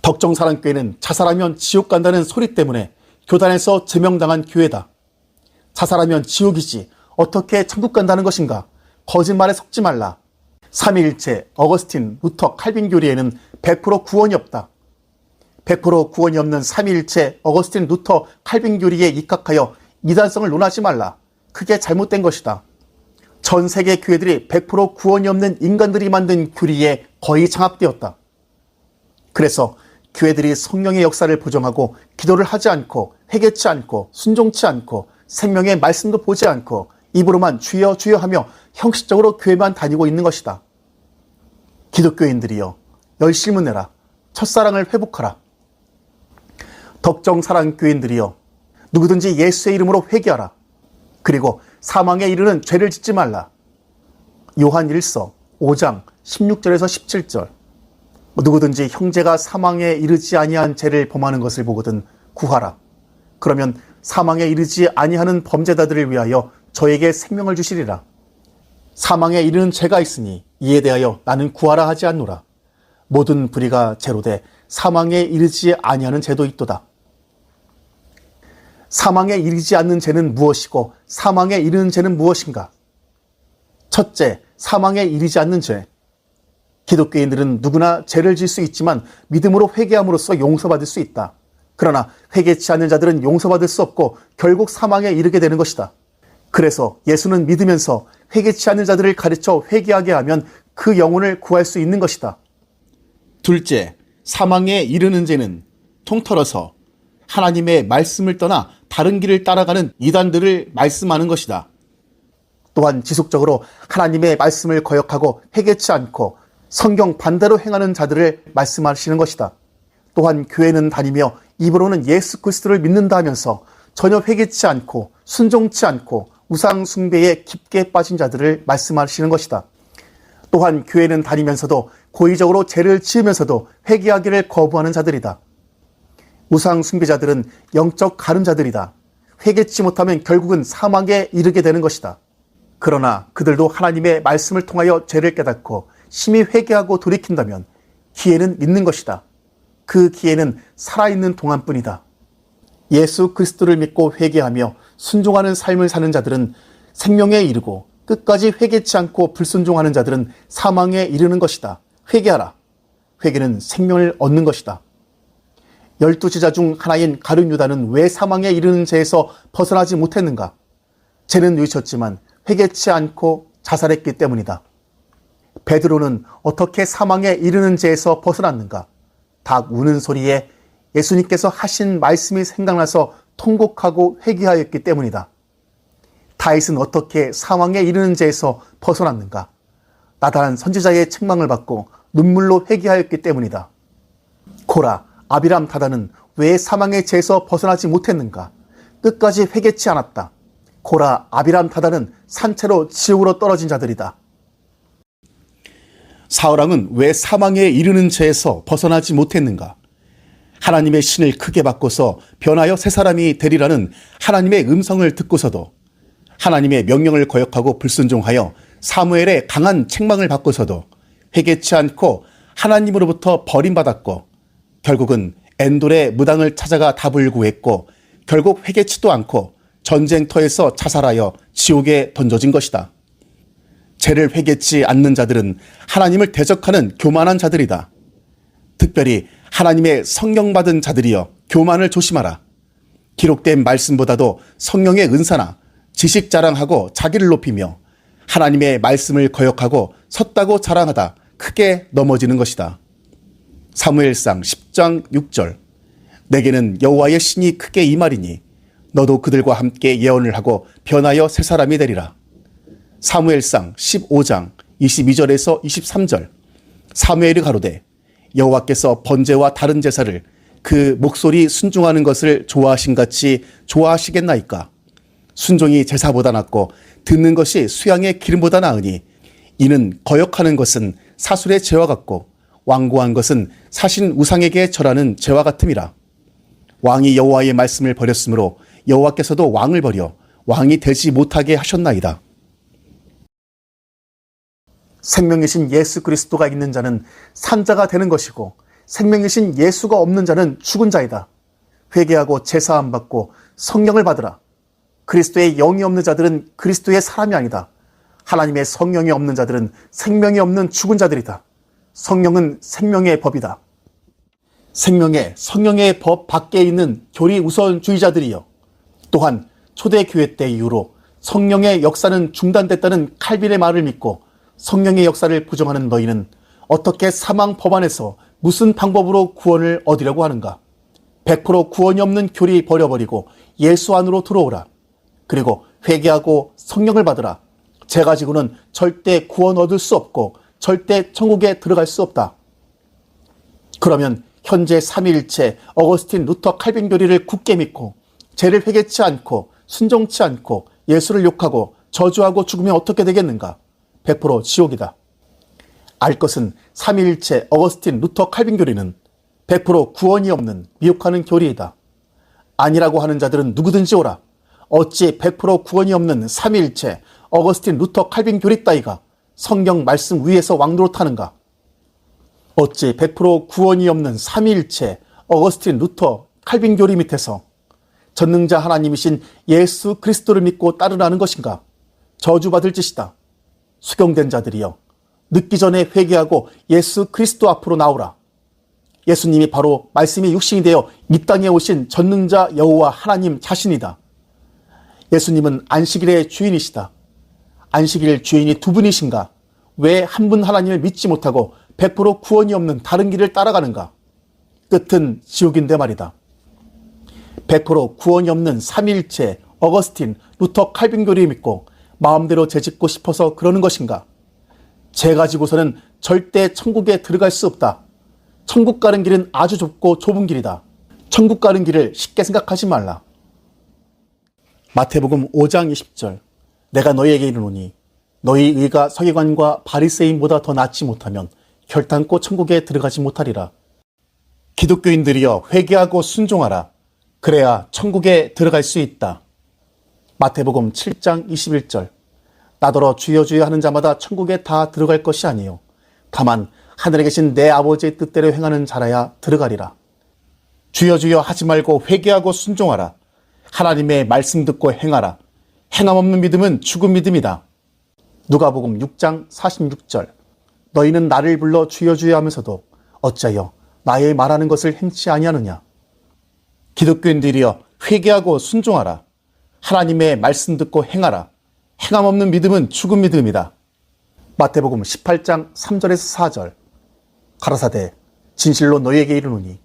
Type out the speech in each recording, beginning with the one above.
덕정사랑교회는 자살하면 지옥 간다는 소리 때문에 교단에서 제명당한 교회다. 자살하면 지옥이지 어떻게 천국 간다는 것인가? 거짓말에 속지 말라. 삼위일체, 어거스틴, 루터, 칼빈 교리에는 100% 구원이 없다. 100% 구원이 없는 삼위일체, 어거스틴, 루터, 칼빈 교리에 입각하여 이단성을 논하지 말라. 그게 잘못된 것이다. 전 세계 교회들이 100% 구원이 없는 인간들이 만든 교리에 거의 장악되었다. 그래서 교회들이 성령의 역사를 부정하고 기도를 하지 않고 회개치 않고 순종치 않고 생명의 말씀도 보지 않고 입으로만 주여 주여 하며 형식적으로 교회만 다니고 있는 것이다. 기독교인들이여 열심을 내라. 첫사랑을 회복하라. 덕정사랑교인들이여 누구든지 예수의 이름으로 회개하라. 그리고 사망에 이르는 죄를 짓지 말라. 요한 1서 5장 16절에서 17절. 누구든지 형제가 사망에 이르지 아니한 죄를 범하는 것을 보거든 구하라. 그러면 사망에 이르지 아니하는 범죄자들을 위하여 저에게 생명을 주시리라. 사망에 이르는 죄가 있으니 이에 대하여 나는 구하라 하지 않노라. 모든 불의가 죄로 돼 사망에 이르지 아니하는 죄도 있도다. 사망에 이르지 않는 죄는 무엇이고 사망에 이르는 죄는 무엇인가? 첫째, 사망에 이르지 않는 죄. 기독교인들은 누구나 죄를 질 수 있지만 믿음으로 회개함으로써 용서받을 수 있다. 그러나 회개치 않는 자들은 용서받을 수 없고 결국 사망에 이르게 되는 것이다. 그래서 예수는 믿으면서 회개치 않는 자들을 가르쳐 회개하게 하면 그 영혼을 구할 수 있는 것이다. 둘째, 사망에 이르는 죄는 통틀어서 하나님의 말씀을 떠나 다른 길을 따라가는 이단들을 말씀하는 것이다. 또한 지속적으로 하나님의 말씀을 거역하고 회개치 않고 성경 반대로 행하는 자들을 말씀하시는 것이다. 또한 교회는 다니며 입으로는 예수 그리스도를 믿는다 하면서 전혀 회개치 않고 순종치 않고 우상 숭배에 깊게 빠진 자들을 말씀하시는 것이다. 또한 교회는 다니면서도 고의적으로 죄를 지으면서도 회개하기를 거부하는 자들이다. 우상 숭배자들은 영적 가늠자들이다. 회개치 못하면 결국은 사망에 이르게 되는 것이다. 그러나 그들도 하나님의 말씀을 통하여 죄를 깨닫고 심히 회개하고 돌이킨다면 기회는 있는 것이다. 그 기회는 살아있는 동안뿐이다. 예수 그리스도를 믿고 회개하며 순종하는 삶을 사는 자들은 생명에 이르고 끝까지 회개치 않고 불순종하는 자들은 사망에 이르는 것이다. 회개하라. 회개는 생명을 얻는 것이다. 12제자 중 하나인 가룟 유다는 왜 사망에 이르는 죄에서 벗어나지 못했는가? 죄는 뉘우쳤지만 회개치 않고 자살했기 때문이다. 베드로는 어떻게 사망에 이르는 죄에서 벗어났는가? 닭 우는 소리에 예수님께서 하신 말씀이 생각나서 통곡하고 회개하였기 때문이다. 다윗은 어떻게 사망에 이르는 죄에서 벗어났는가? 나다란 선지자의 책망을 받고 눈물로 회개하였기 때문이다. 고라, 아비람 다단은 왜 사망의 죄에서 벗어나지 못했는가? 끝까지 회개치 않았다. 고라, 아비람 다단은 산채로 지옥으로 떨어진 자들이다. 사울왕은 왜 사망에 이르는 죄에서 벗어나지 못했는가? 하나님의 신을 크게 바꿔서 변하여 새 사람이 되리라는 하나님의 음성을 듣고서도 하나님의 명령을 거역하고 불순종하여 사무엘의 강한 책망을 받고서도 회개치 않고 하나님으로부터 버림받았고 결국은 엔돌의 무당을 찾아가 답을 구했고 결국 회개치도 않고 전쟁터에서 자살하여 지옥에 던져진 것이다. 죄를 회개치 않는 자들은 하나님을 대적하는 교만한 자들이다. 특별히 하나님의 성령 받은 자들이여 교만을 조심하라. 기록된 말씀보다도 성령의 은사나 지식 자랑하고 자기를 높이며 하나님의 말씀을 거역하고 섰다고 자랑하다 크게 넘어지는 것이다. 사무엘상 10장 6절. 내게는 여호와의 신이 크게 임하리니 너도 그들과 함께 예언을 하고 변하여 새 사람이 되리라. 사무엘상 15장 22절에서 23절. 사무엘이 가로되 여호와께서 번제와 다른 제사를 그 목소리 순종하는 것을 좋아하신같이 좋아하시겠나이까? 순종이 제사보다 낫고 듣는 것이 수양의 기름보다 나으니 이는 거역하는 것은 사술의 죄와 같고 완고한 것은 사신 우상에게 절하는 죄와 같음이라. 왕이 여호와의 말씀을 버렸으므로 여호와께서도 왕을 버려 왕이 되지 못하게 하셨나이다. 생명이신 예수 그리스도가 있는 자는 산자가 되는 것이고 생명이신 예수가 없는 자는 죽은 자이다. 회개하고 제사함 받고 성령을 받으라. 그리스도의 영이 없는 자들은 그리스도의 사람이 아니다. 하나님의 성령이 없는 자들은 생명이 없는 죽은 자들이다. 성령은 생명의 법이다. 생명의 성령의 법 밖에 있는 교리 우선주의자들이여. 또한 초대교회 때 이후로 성령의 역사는 중단됐다는 칼빈의 말을 믿고 성령의 역사를 부정하는 너희는 어떻게 사망 법안에서 무슨 방법으로 구원을 얻으려고 하는가? 100% 구원이 없는 교리 버려버리고 예수 안으로 들어오라. 그리고 회개하고 성령을 받으라. 제 가지고는 절대 구원 얻을 수 없고 절대 천국에 들어갈 수 없다. 그러면 현재 삼위일체 어거스틴 루터 칼빈 교리를 굳게 믿고 죄를 회개치 않고 순종치 않고 예수를 욕하고 저주하고 죽으면 어떻게 되겠는가? 100% 지옥이다. 알 것은 삼위일체 어거스틴 루터 칼빈 교리는 100% 구원이 없는 미혹하는 교리이다. 아니라고 하는 자들은 누구든지 오라. 어찌 100% 구원이 없는 삼위일체 어거스틴 루터 칼빈 교리 따위가 성경 말씀 위에서 왕노릇하는가? 어찌 100% 구원이 없는 삼위일체 어거스틴 루터 칼빈 교리 밑에서 전능자 하나님이신 예수 그리스도를 믿고 따르라는 것인가? 저주받을 짓이다. 수경된 자들이여, 늦기 전에 회개하고 예수 그리스도 앞으로 나오라. 예수님이 바로 말씀이 육신이 되어 이 땅에 오신 전능자 여호와 하나님 자신이다. 예수님은 안식일의 주인이시다. 안식일 주인이 두 분이신가? 왜 한 분 하나님을 믿지 못하고 100% 구원이 없는 다른 길을 따라가는가? 끝은 지옥인데 말이다. 100% 구원이 없는 삼위일체 어거스틴 루터 칼빈 교리 믿고 마음대로 죄짓고 싶어서 그러는 것인가? 죄 가지고서는 절대 천국에 들어갈 수 없다. 천국 가는 길은 아주 좁고 좁은 길이다. 천국 가는 길을 쉽게 생각하지 말라. 마태복음 5장 20절. 내가 너희에게 이르노니 너희 의가 서기관과 바리새인보다 더 낫지 못하면 결단코 천국에 들어가지 못하리라. 기독교인들이여, 회개하고 순종하라. 그래야 천국에 들어갈 수 있다. 마태복음 7장 21절. 나더러 주여 주여 하는 자마다 천국에 다 들어갈 것이 아니요 다만 하늘에 계신 내 아버지의 뜻대로 행하는 자라야 들어가리라. 주여 주여 하지 말고 회개하고 순종하라. 하나님의 말씀 듣고 행하라. 행함 없는 믿음은 죽은 믿음이다. 누가복음 6장 46절. 너희는 나를 불러 주여 주여 하면서도 어찌하여 나의 말하는 것을 행치 아니하느냐. 기독교인들이여, 회개하고 순종하라. 하나님의 말씀 듣고 행하라. 행함 없는 믿음은 죽은 믿음이다. 마태복음 18장 3절에서 4절. 가라사대 진실로 너희에게 이르노니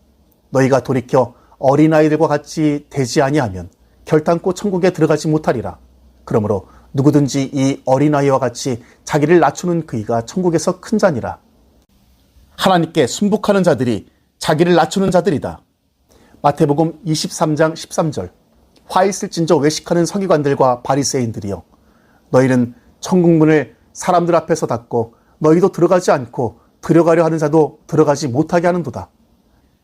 너희가 돌이켜 어린아이들과 같이 되지 아니하면 결단코 천국에 들어가지 못하리라. 그러므로 누구든지 이 어린아이와 같이 자기를 낮추는 그이가 천국에서 큰 자니라. 하나님께 순복하는 자들이 자기를 낮추는 자들이다. 마태복음 23장 13절. 화 있을진저 외식하는 서기관들과 바리새인들이여, 너희는 천국문을 사람들 앞에서 닫고 너희도 들어가지 않고 들어가려 하는 자도 들어가지 못하게 하는도다.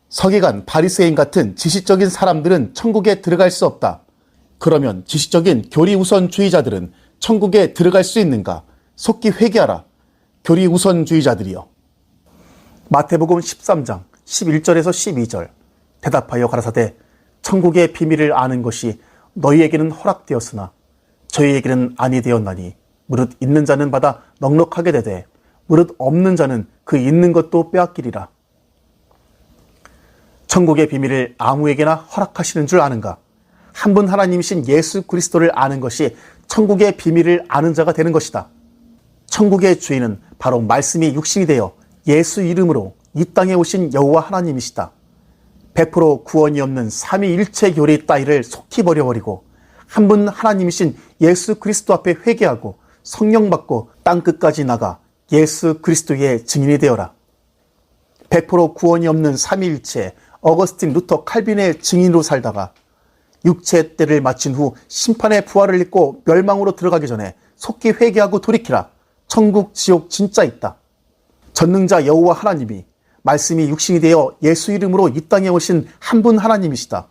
서기관, 바리새인 같은 지식적인 사람들은 천국에 들어갈 수 없다. 그러면 지식적인 교리 우선주의자들은 천국에 들어갈 수 있는가? 속히 회개하라. 교리 우선주의자들이여. 마태복음 13장 11절에서 12절. 대답하여 가라사대 천국의 비밀을 아는 것이 너희에게는 허락되었으나 저희에게는 아니 되었나니 무릇 있는 자는 받아 넉넉하게 되되 무릇 없는 자는 그 있는 것도 빼앗기리라. 천국의 비밀을 아무에게나 허락하시는 줄 아는가? 한 분 하나님이신 예수 그리스도를 아는 것이 천국의 비밀을 아는 자가 되는 것이다. 천국의 주인은 바로 말씀이 육신이 되어 예수 이름으로 이 땅에 오신 여호와 하나님이시다. 100% 구원이 없는 삼위일체 교리 따위를 속히 버려버리고 한 분 하나님이신 예수 그리스도 앞에 회개하고 성령 받고 땅끝까지 나가 예수 그리스도의 증인이 되어라. 100% 구원이 없는 삼위일체 어거스틴 루터 칼빈의 증인으로 살다가 육체 때를 마친 후 심판의 부활을 입고 멸망으로 들어가기 전에 속히 회개하고 돌이키라. 천국 지옥 진짜 있다. 전능자 여호와 하나님이 말씀이 육신이 되어 예수 이름으로 이 땅에 오신 한 분 하나님이시다.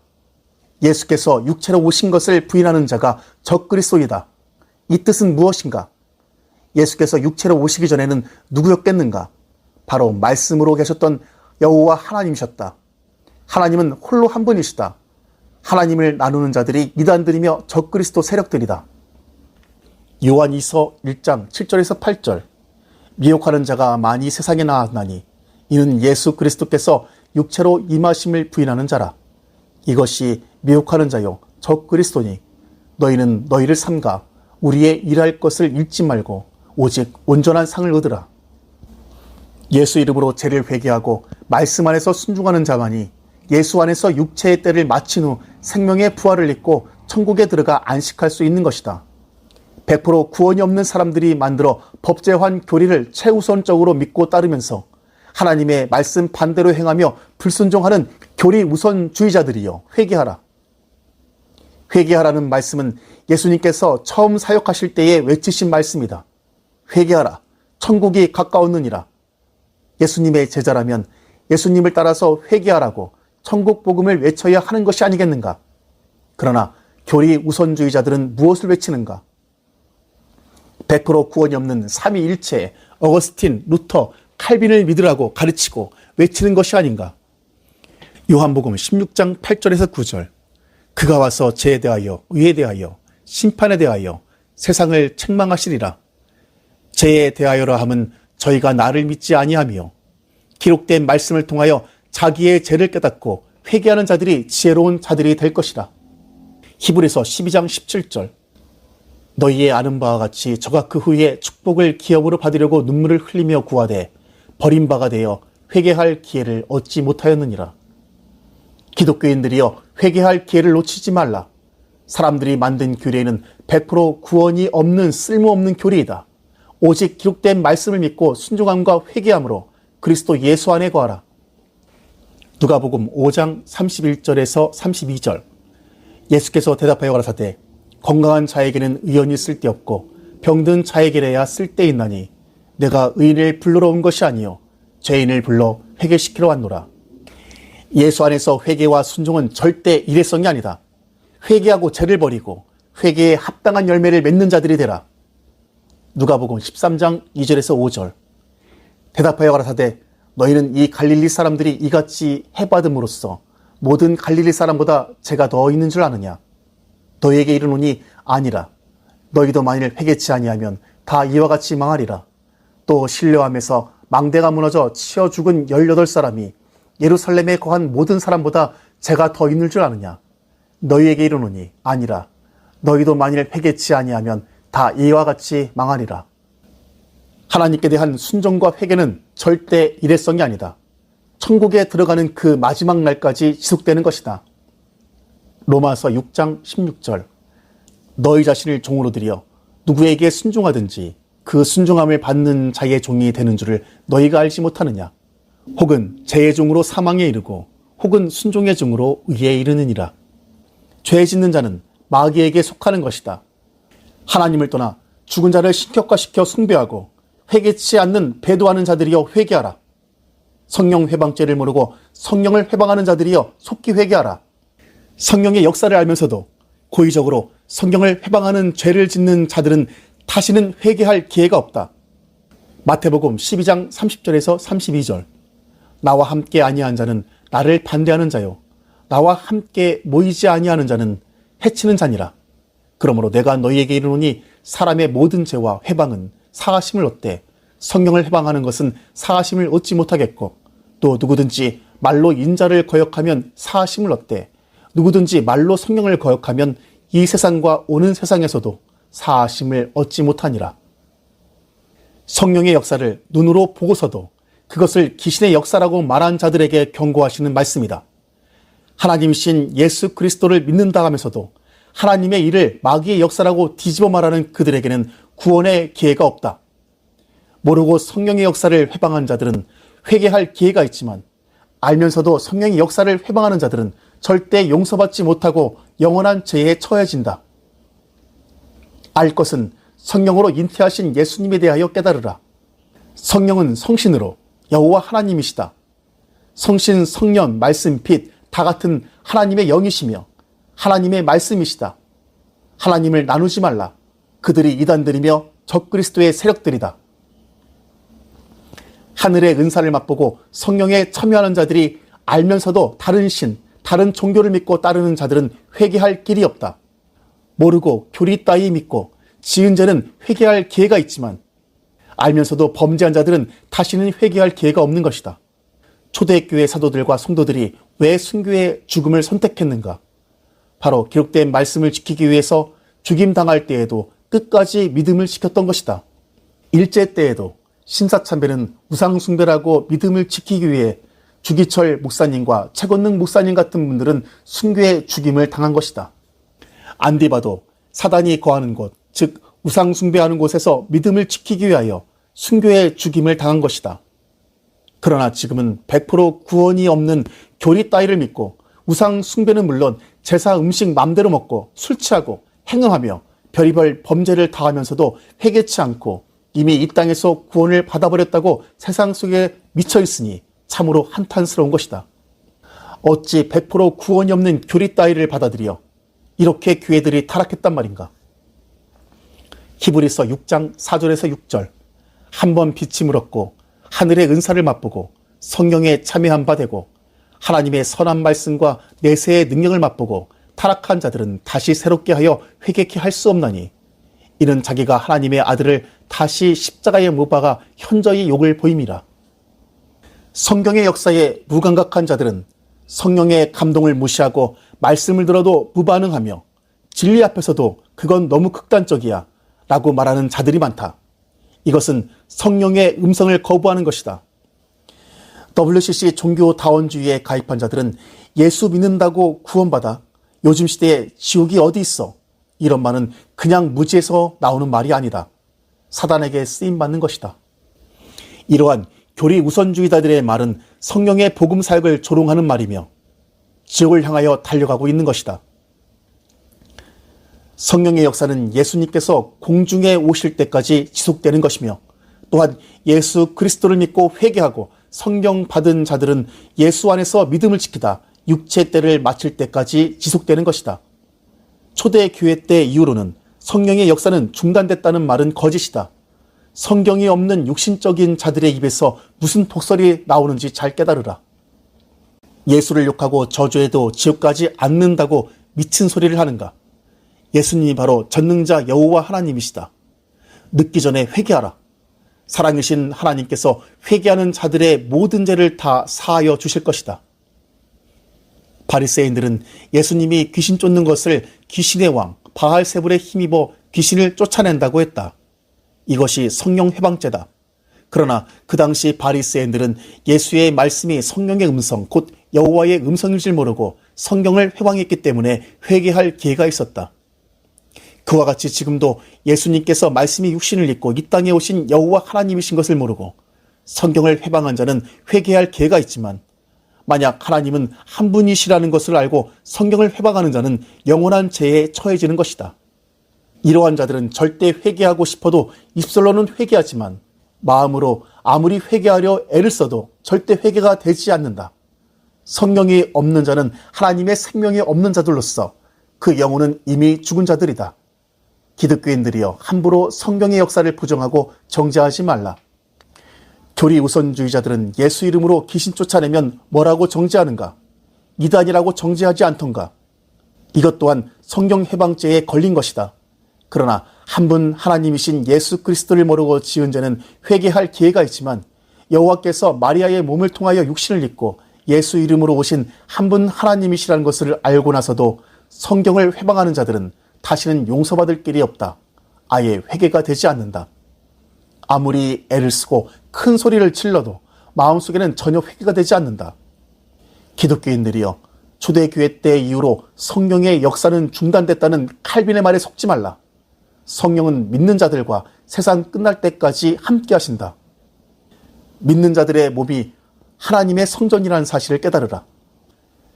예수께서 육체로 오신 것을 부인하는 자가 적그리스도이다. 이 뜻은 무엇인가? 예수께서 육체로 오시기 전에는 누구였겠는가? 바로 말씀으로 계셨던 여호와 하나님이셨다. 하나님은 홀로 한 분이시다. 하나님을 나누는 자들이 이단들이며 적그리스도 세력들이다. 요한이서 1장 7절에서 8절. 미혹하는 자가 많이 세상에 나왔나니 이는 예수 그리스도께서 육체로 임하심을 부인하는 자라. 이것이 미혹하는 자요 적그리스도니 너희는 너희를 삼가 우리의 일할 것을 잃지 말고 오직 온전한 상을 얻으라. 예수 이름으로 죄를 회개하고 말씀 안에서 순종하는 자만이 예수 안에서 육체의 때를 마친 후 생명의 부활을 입고 천국에 들어가 안식할 수 있는 것이다. 100% 구원이 없는 사람들이 만들어 법제화한 교리를 최우선적으로 믿고 따르면서 하나님의 말씀 반대로 행하며 불순종하는 교리 우선주의자들이여 회개하라. 회개하라는 말씀은 예수님께서 처음 사역하실 때에 외치신 말씀이다. 회개하라. 천국이 가까웠느니라. 예수님의 제자라면 예수님을 따라서 회개하라고 천국 복음을 외쳐야 하는 것이 아니겠는가? 그러나 교리 우선주의자들은 무엇을 외치는가? 100% 구원이 없는 삼위일체 어거스틴, 루터, 칼빈을 믿으라고 가르치고 외치는 것이 아닌가? 요한복음 16장 8절에서 9절. 그가 와서 죄에 대하여, 의에 대하여, 심판에 대하여 세상을 책망하시리라. 죄에 대하여라 함은 저희가 나를 믿지 아니하며 기록된 말씀을 통하여 자기의 죄를 깨닫고 회개하는 자들이 지혜로운 자들이 될 것이라. 히브리서 12장 17절. 너희의 아는 바와 같이 저가 그 후에 축복을 기업으로 받으려고 눈물을 흘리며 구하되 버린 바가 되어 회개할 기회를 얻지 못하였느니라. 기독교인들이여 회개할 기회를 놓치지 말라. 사람들이 만든 교리에는 100% 구원이 없는 쓸모없는 교리이다. 오직 기록된 말씀을 믿고 순종함과 회개함으로 그리스도 예수 안에 거하라. 누가복음 5장 31절에서 32절. 예수께서 대답하여 가라사대 건강한 자에게는 의원이 쓸데없고 병든 자에게래야 쓸데있나니 내가 의인을 불러러 온 것이 아니요 죄인을 불러 회개시키러 왔노라. 예수 안에서 회개와 순종은 절대 일회성이 아니다. 회개하고 죄를 버리고 회개에 합당한 열매를 맺는 자들이 되라. 누가복음 13장 2절에서 5절. 대답하여 가라사대 너희는 이 갈릴리 사람들이 이같이 해받음으로써 모든 갈릴리 사람보다 죄가 더 있는 줄 아느냐? 너희에게 이르노니 아니라. 너희도 만일 회개치 아니하면 다 이와 같이 망하리라. 또 신뢰함에서 망대가 무너져 치어 죽은 18사람이 예루살렘에 거한 모든 사람보다 죄가 더 있는 줄 아느냐? 너희에게 이르노니 아니라. 너희도 만일 회개치 아니하면 다 이와 같이 망하리라. 하나님께 대한 순종과 회개는 절대 일회성이 아니다. 천국에 들어가는 그 마지막 날까지 지속되는 것이다. 로마서 6장 16절. 너희 자신을 종으로 들여 누구에게 순종하든지 그 순종함을 받는 자의 종이 되는 줄을 너희가 알지 못하느냐? 혹은 죄의 종으로 사망에 이르고 혹은 순종의 종으로 의에 이르느니라. 죄 짓는 자는 마귀에게 속하는 것이다. 하나님을 떠나 죽은 자를 신격화시켜 숭배하고 회개치 않는 배도하는 자들이여 회개하라. 성령 회방죄를 모르고 성령을 회방하는 자들이여 속히 회개하라. 성령의 역사를 알면서도 고의적으로 성령을 회방하는 죄를 짓는 자들은 다시는 회개할 기회가 없다. 마태복음 12장 30절에서 32절. 나와 함께 아니한 자는 나를 반대하는 자요 나와 함께 모이지 아니하는 자는 해치는 자니라. 그러므로 내가 너희에게 이르노니 사람의 모든 죄와 회방은 사하심을 얻되 성령을 회방하는 것은 사하심을 얻지 못하겠고 또 누구든지 말로 인자를 거역하면 사하심을 얻되 누구든지 말로 성령을 거역하면 이 세상과 오는 세상에서도 사하심을 얻지 못하니라. 성령의 역사를 눈으로 보고서도 그것을 귀신의 역사라고 말한 자들에게 경고하시는 말씀이다. 하나님이신 예수 그리스도를 믿는다 하면서도 하나님의 일을 마귀의 역사라고 뒤집어 말하는 그들에게는 구원의 기회가 없다. 모르고 성령의 역사를 회방한 자들은 회개할 기회가 있지만 알면서도 성령의 역사를 회방하는 자들은 절대 용서받지 못하고 영원한 죄에 처해진다. 알 것은 성령으로 잉태하신 예수님에 대하여 깨달으라. 성령은 성신으로 여호와 하나님이시다. 성신, 성령, 말씀, 빛 다 같은 하나님의 영이시며 하나님의 말씀이시다. 하나님을 나누지 말라. 그들이 이단들이며 적그리스도의 세력들이다. 하늘의 은사를 맛보고 성령에 참여하는 자들이 알면서도 다른 신, 다른 종교를 믿고 따르는 자들은 회개할 길이 없다. 모르고 교리 따위 믿고 지은 죄는 회개할 기회가 있지만 알면서도 범죄한 자들은 다시는 회개할 기회가 없는 것이다. 초대교회 사도들과 성도들이 왜 순교의 죽음을 선택했는가? 바로 기록된 말씀을 지키기 위해서 죽임당할 때에도 끝까지 믿음을 지켰던 것이다. 일제 때에도 신사참배는 우상숭배라고 믿음을 지키기 위해 주기철 목사님과 최건능 목사님 같은 분들은 순교의 죽임을 당한 것이다. 안디바도 사단이 거하는 곳, 즉 우상숭배하는 곳에서 믿음을 지키기 위하여 순교의 죽임을 당한 것이다. 그러나 지금은 100% 구원이 없는 교리 따위를 믿고 우상숭배는 물론 제사 음식 맘대로 먹고 술 취하고 행음하며 별의별 범죄를 다하면서도 회개치 않고 이미 이 땅에서 구원을 받아버렸다고 세상 속에 미쳐 있으니 참으로 한탄스러운 것이다. 어찌 100% 구원이 없는 교리 따위를 받아들여 이렇게 교회들이 타락했단 말인가? 히브리서 6장 4절에서 6절. 한 번 빛이 물었고 하늘의 은사를 맛보고 성령에 참여한 바 되고 하나님의 선한 말씀과 내세의 능력을 맛보고 타락한 자들은 다시 새롭게 하여 회개케 할 수 없나니 이는 자기가 하나님의 아들을 다시 십자가에 못 박아 현저히 욕을 보임이라. 성경의 역사에 무감각한 자들은 성령의 감동을 무시하고 말씀을 들어도 무반응하며 진리 앞에서도 그건 너무 극단적이야 라고 말하는 자들이 많다. 이것은 성령의 음성을 거부하는 것이다. WCC 종교다원주의에 가입한 자들은 예수 믿는다고 구원받아 요즘 시대에 지옥이 어디 있어? 이런 말은 그냥 무지에서 나오는 말이 아니다. 사단에게 쓰임받는 것이다. 이러한 교리 우선주의자들의 말은 성령의 복음 사역을 조롱하는 말이며 지옥을 향하여 달려가고 있는 것이다. 성령의 역사는 예수님께서 공중에 오실 때까지 지속되는 것이며 또한 예수 그리스도를 믿고 회개하고 성령 받은 자들은 예수 안에서 믿음을 지키다 육체 때를 마칠 때까지 지속되는 것이다. 초대 교회 때 이후로는 성령의 역사는 중단됐다는 말은 거짓이다. 성경이 없는 육신적인 자들의 입에서 무슨 독설이 나오는지 잘 깨달으라. 예수를 욕하고 저주해도 지옥 가지 않는다고 미친 소리를 하는가? 예수님이 바로 전능자 여호와 하나님이시다. 늦기 전에 회개하라. 사랑이신 하나님께서 회개하는 자들의 모든 죄를 다 사하여 주실 것이다. 바리새인들은 예수님이 귀신 쫓는 것을 귀신의 왕 바알세불에 힘입어 귀신을 쫓아낸다고 했다. 이것이 성령 회방죄다. 그러나 그 당시 바리새인들은 예수의 말씀이 성령의 음성 곧 여호와의 음성일 줄 모르고 성경을 회방했기 때문에 회개할 기회가 있었다. 그와 같이 지금도 예수님께서 말씀이 육신을 입고 이 땅에 오신 여호와 하나님이신 것을 모르고 성경을 회방한 자는 회개할 기회가 있지만 만약 하나님은 한 분이시라는 것을 알고 성경을 회방하는 자는 영원한 죄에 처해지는 것이다. 이러한 자들은 절대 회개하고 싶어도 입술로는 회개하지만 마음으로 아무리 회개하려 애를 써도 절대 회개가 되지 않는다. 성령이 없는 자는 하나님의 생명이 없는 자들로서 그 영혼은 이미 죽은 자들이다. 기독교인들이여 함부로 성경의 역사를 부정하고 정죄하지 말라. 교리 우선주의자들은 예수 이름으로 귀신 쫓아내면 뭐라고 정죄하는가? 이단이라고 정죄하지 않던가? 이것 또한 성경 해방죄에 걸린 것이다. 그러나 한 분 하나님이신 예수 그리스도를 모르고 지은 죄는 회개할 기회가 있지만 여호와께서 마리아의 몸을 통하여 육신을 입고 예수 이름으로 오신 한 분 하나님이시라는 것을 알고 나서도 성경을 회방하는 자들은 다시는 용서받을 길이 없다. 아예 회개가 되지 않는다. 아무리 애를 쓰고 큰 소리를 질러도 마음속에는 전혀 회개가 되지 않는다. 기독교인들이여 초대교회 때 이후로 성령의 역사는 중단됐다는 칼빈의 말에 속지 말라. 성령은 믿는 자들과 세상 끝날 때까지 함께 하신다. 믿는 자들의 몸이 하나님의 성전이라는 사실을 깨달으라.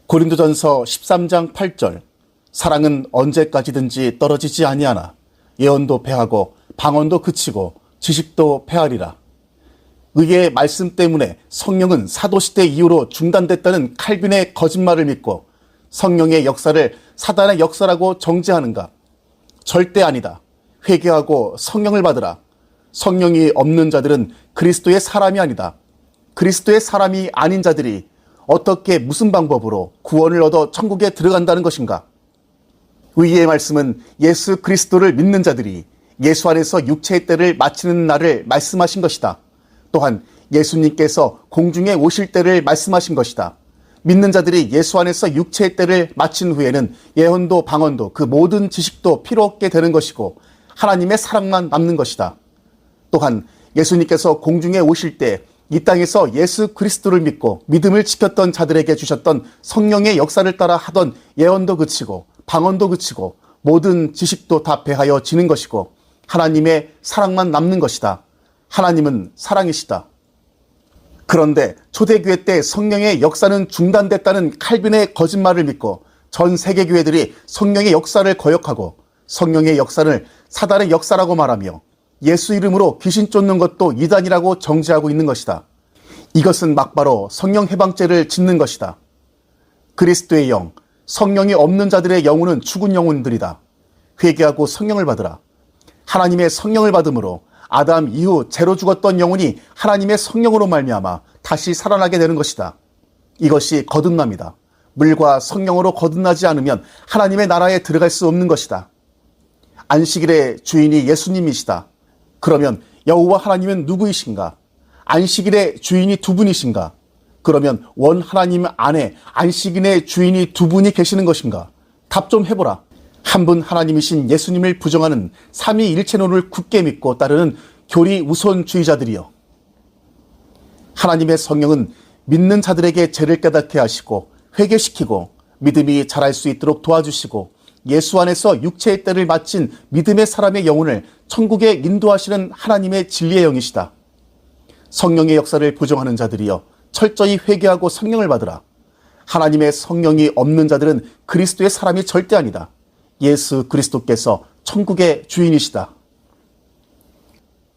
고린도전서 13장 8절 사랑은 언제까지든지 떨어지지 아니하나 예언도 패하고 방언도 그치고 지식도 패하리라. 의의 말씀 때문에 성령은 사도시대 이후로 중단됐다는 칼빈의 거짓말을 믿고 성령의 역사를 사단의 역사라고 정죄하는가? 절대 아니다. 회개하고 성령을 받으라. 성령이 없는 자들은 그리스도의 사람이 아니다. 그리스도의 사람이 아닌 자들이 어떻게 무슨 방법으로 구원을 얻어 천국에 들어간다는 것인가? 위의 말씀은 예수 그리스도를 믿는 자들이 예수 안에서 육체의 때를 마치는 날을 말씀하신 것이다. 또한 예수님께서 공중에 오실 때를 말씀하신 것이다. 믿는 자들이 예수 안에서 육체의 때를 마친 후에는 예언도 방언도 그 모든 지식도 필요 없게 되는 것이고 하나님의 사랑만 남는 것이다. 또한 예수님께서 공중에 오실 때 이 땅에서 예수 그리스도를 믿고 믿음을 지켰던 자들에게 주셨던 성령의 역사를 따라 하던 예언도 그치고 방언도 그치고 모든 지식도 다 패하여 지는 것이고 하나님의 사랑만 남는 것이다. 하나님은 사랑이시다. 그런데 초대교회 때 성령의 역사는 중단됐다는 칼빈의 거짓말을 믿고 전 세계 교회들이 성령의 역사를 거역하고 성령의 역사를 사단의 역사라고 말하며 예수 이름으로 귀신 쫓는 것도 이단이라고 정죄하고 있는 것이다. 이것은 막바로 성령 해방죄를 짓는 것이다. 그리스도의 영, 성령이 없는 자들의 영혼은 죽은 영혼들이다. 회개하고 성령을 받으라. 하나님의 성령을 받음으로 아담 이후 죄로 죽었던 영혼이 하나님의 성령으로 말미암아 다시 살아나게 되는 것이다. 이것이 거듭남이다. 물과 성령으로 거듭나지 않으면 하나님의 나라에 들어갈 수 없는 것이다. 안식일의 주인이 예수님이시다. 그러면 여호와 하나님은 누구이신가? 안식일의 주인이 두 분이신가? 그러면 원 하나님 안에 안식일의 주인이 두 분이 계시는 것인가? 답 좀 해보라. 한 분 하나님이신 예수님을 부정하는 삼위일체론을 굳게 믿고 따르는 교리 우선주의자들이여. 하나님의 성령은 믿는 자들에게 죄를 깨닫게 하시고 회개시키고 믿음이 자랄 수 있도록 도와주시고 예수 안에서 육체의 때를 마친 믿음의 사람의 영혼을 천국에 인도하시는 하나님의 진리의 영이시다. 성령의 역사를 부정하는 자들이여 철저히 회개하고 성령을 받으라. 하나님의 성령이 없는 자들은 그리스도의 사람이 절대 아니다. 예수 그리스도께서 천국의 주인이시다.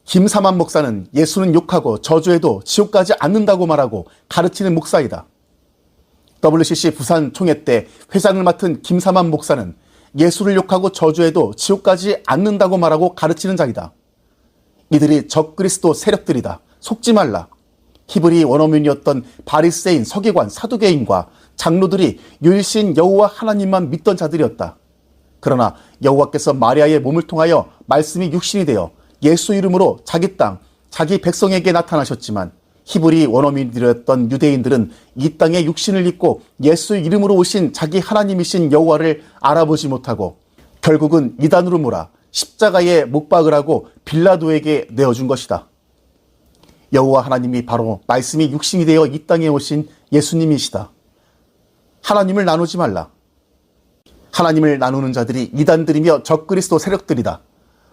김사만 목사는 예수는 욕하고 저주해도 지옥 가지 않는다고 말하고 가르치는 목사이다. WCC 부산 총회 때 회장을 맡은 김사만 목사는 예수를 욕하고 저주해도 지옥 가지 않는다고 말하고 가르치는 자이다. 이들이 적그리스도 세력들이다. 속지 말라. 히브리 원어민이었던 바리새인, 서기관, 사두개인과 장로들이 유일신 여호와 하나님만 믿던 자들이었다. 그러나 여호와께서 마리아의 몸을 통하여 말씀이 육신이 되어 예수 이름으로 자기 땅, 자기 백성에게 나타나셨지만 히브리 원어민들이었던 유대인들은 이 땅에 육신을 입고 예수 이름으로 오신 자기 하나님이신 여호와를 알아보지 못하고 결국은 이단으로 몰아 십자가에 못 박으라고 빌라도에게 내어준 것이다. 여호와 하나님이 바로 말씀이 육신이 되어 이 땅에 오신 예수님이시다. 하나님을 나누지 말라. 하나님을 나누는 자들이 이단들이며 적그리스도 세력들이다.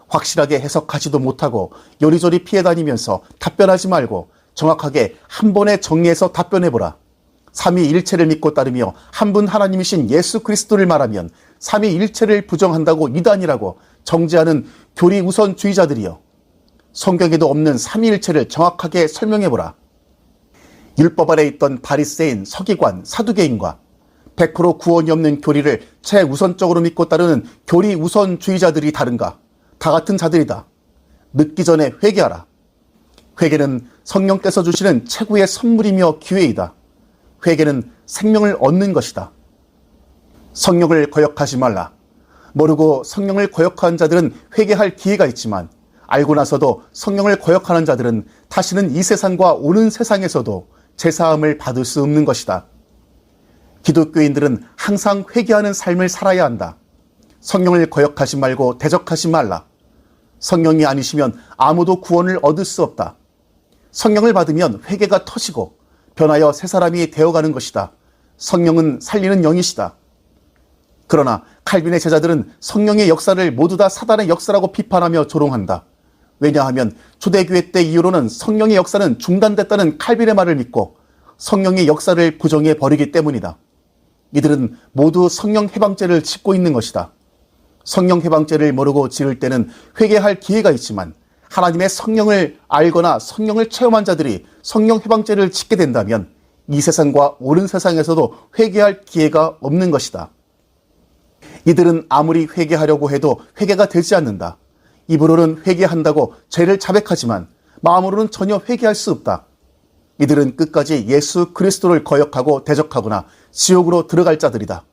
확실하게 해석하지도 못하고 요리조리 피해 다니면서 답변하지 말고 정확하게 한 번에 정리해서 답변해보라. 삼위일체를 믿고 따르며 한 분 하나님이신 예수 그리스도를 말하면 삼위일체를 부정한다고 이단이라고 정죄하는 교리 우선주의자들이여. 성경에도 없는 삼위일체를 정확하게 설명해보라. 율법 아래 있던 바리새인, 서기관, 사두개인과 100% 구원이 없는 교리를 최우선적으로 믿고 따르는 교리 우선주의자들이 다른가? 다 같은 자들이다. 늦기 전에 회개하라. 회개는 성령께서 주시는 최고의 선물이며 기회이다. 회개는 생명을 얻는 것이다. 성령을 거역하지 말라. 모르고 성령을 거역한 자들은 회개할 기회가 있지만 알고 나서도 성령을 거역하는 자들은 다시는 이 세상과 오는 세상에서도 제사함을 받을 수 없는 것이다. 기독교인들은 항상 회개하는 삶을 살아야 한다. 성령을 거역하지 말고 대적하지 말라. 성령이 아니시면 아무도 구원을 얻을 수 없다. 성령을 받으면 회개가 터지고 변하여 새 사람이 되어가는 것이다. 성령은 살리는 영이시다. 그러나 칼빈의 제자들은 성령의 역사를 모두 다 사단의 역사라고 비판하며 조롱한다. 왜냐하면 초대교회 때 이후로는 성령의 역사는 중단됐다는 칼빈의 말을 믿고 성령의 역사를 부정해 버리기 때문이다. 이들은 모두 성령 해방죄를 짓고 있는 것이다. 성령 해방죄를 모르고 지을 때는 회개할 기회가 있지만 하나님의 성령을 알거나 성령을 체험한 자들이 성령 해방죄를 짓게 된다면 이 세상과 오는 세상에서도 회개할 기회가 없는 것이다. 이들은 아무리 회개하려고 해도 회개가 되지 않는다. 입으로는 회개한다고 죄를 자백하지만 마음으로는 전혀 회개할 수 없다. 이들은 끝까지 예수 그리스도를 거역하고 대적하거나 지옥으로 들어갈 자들이다.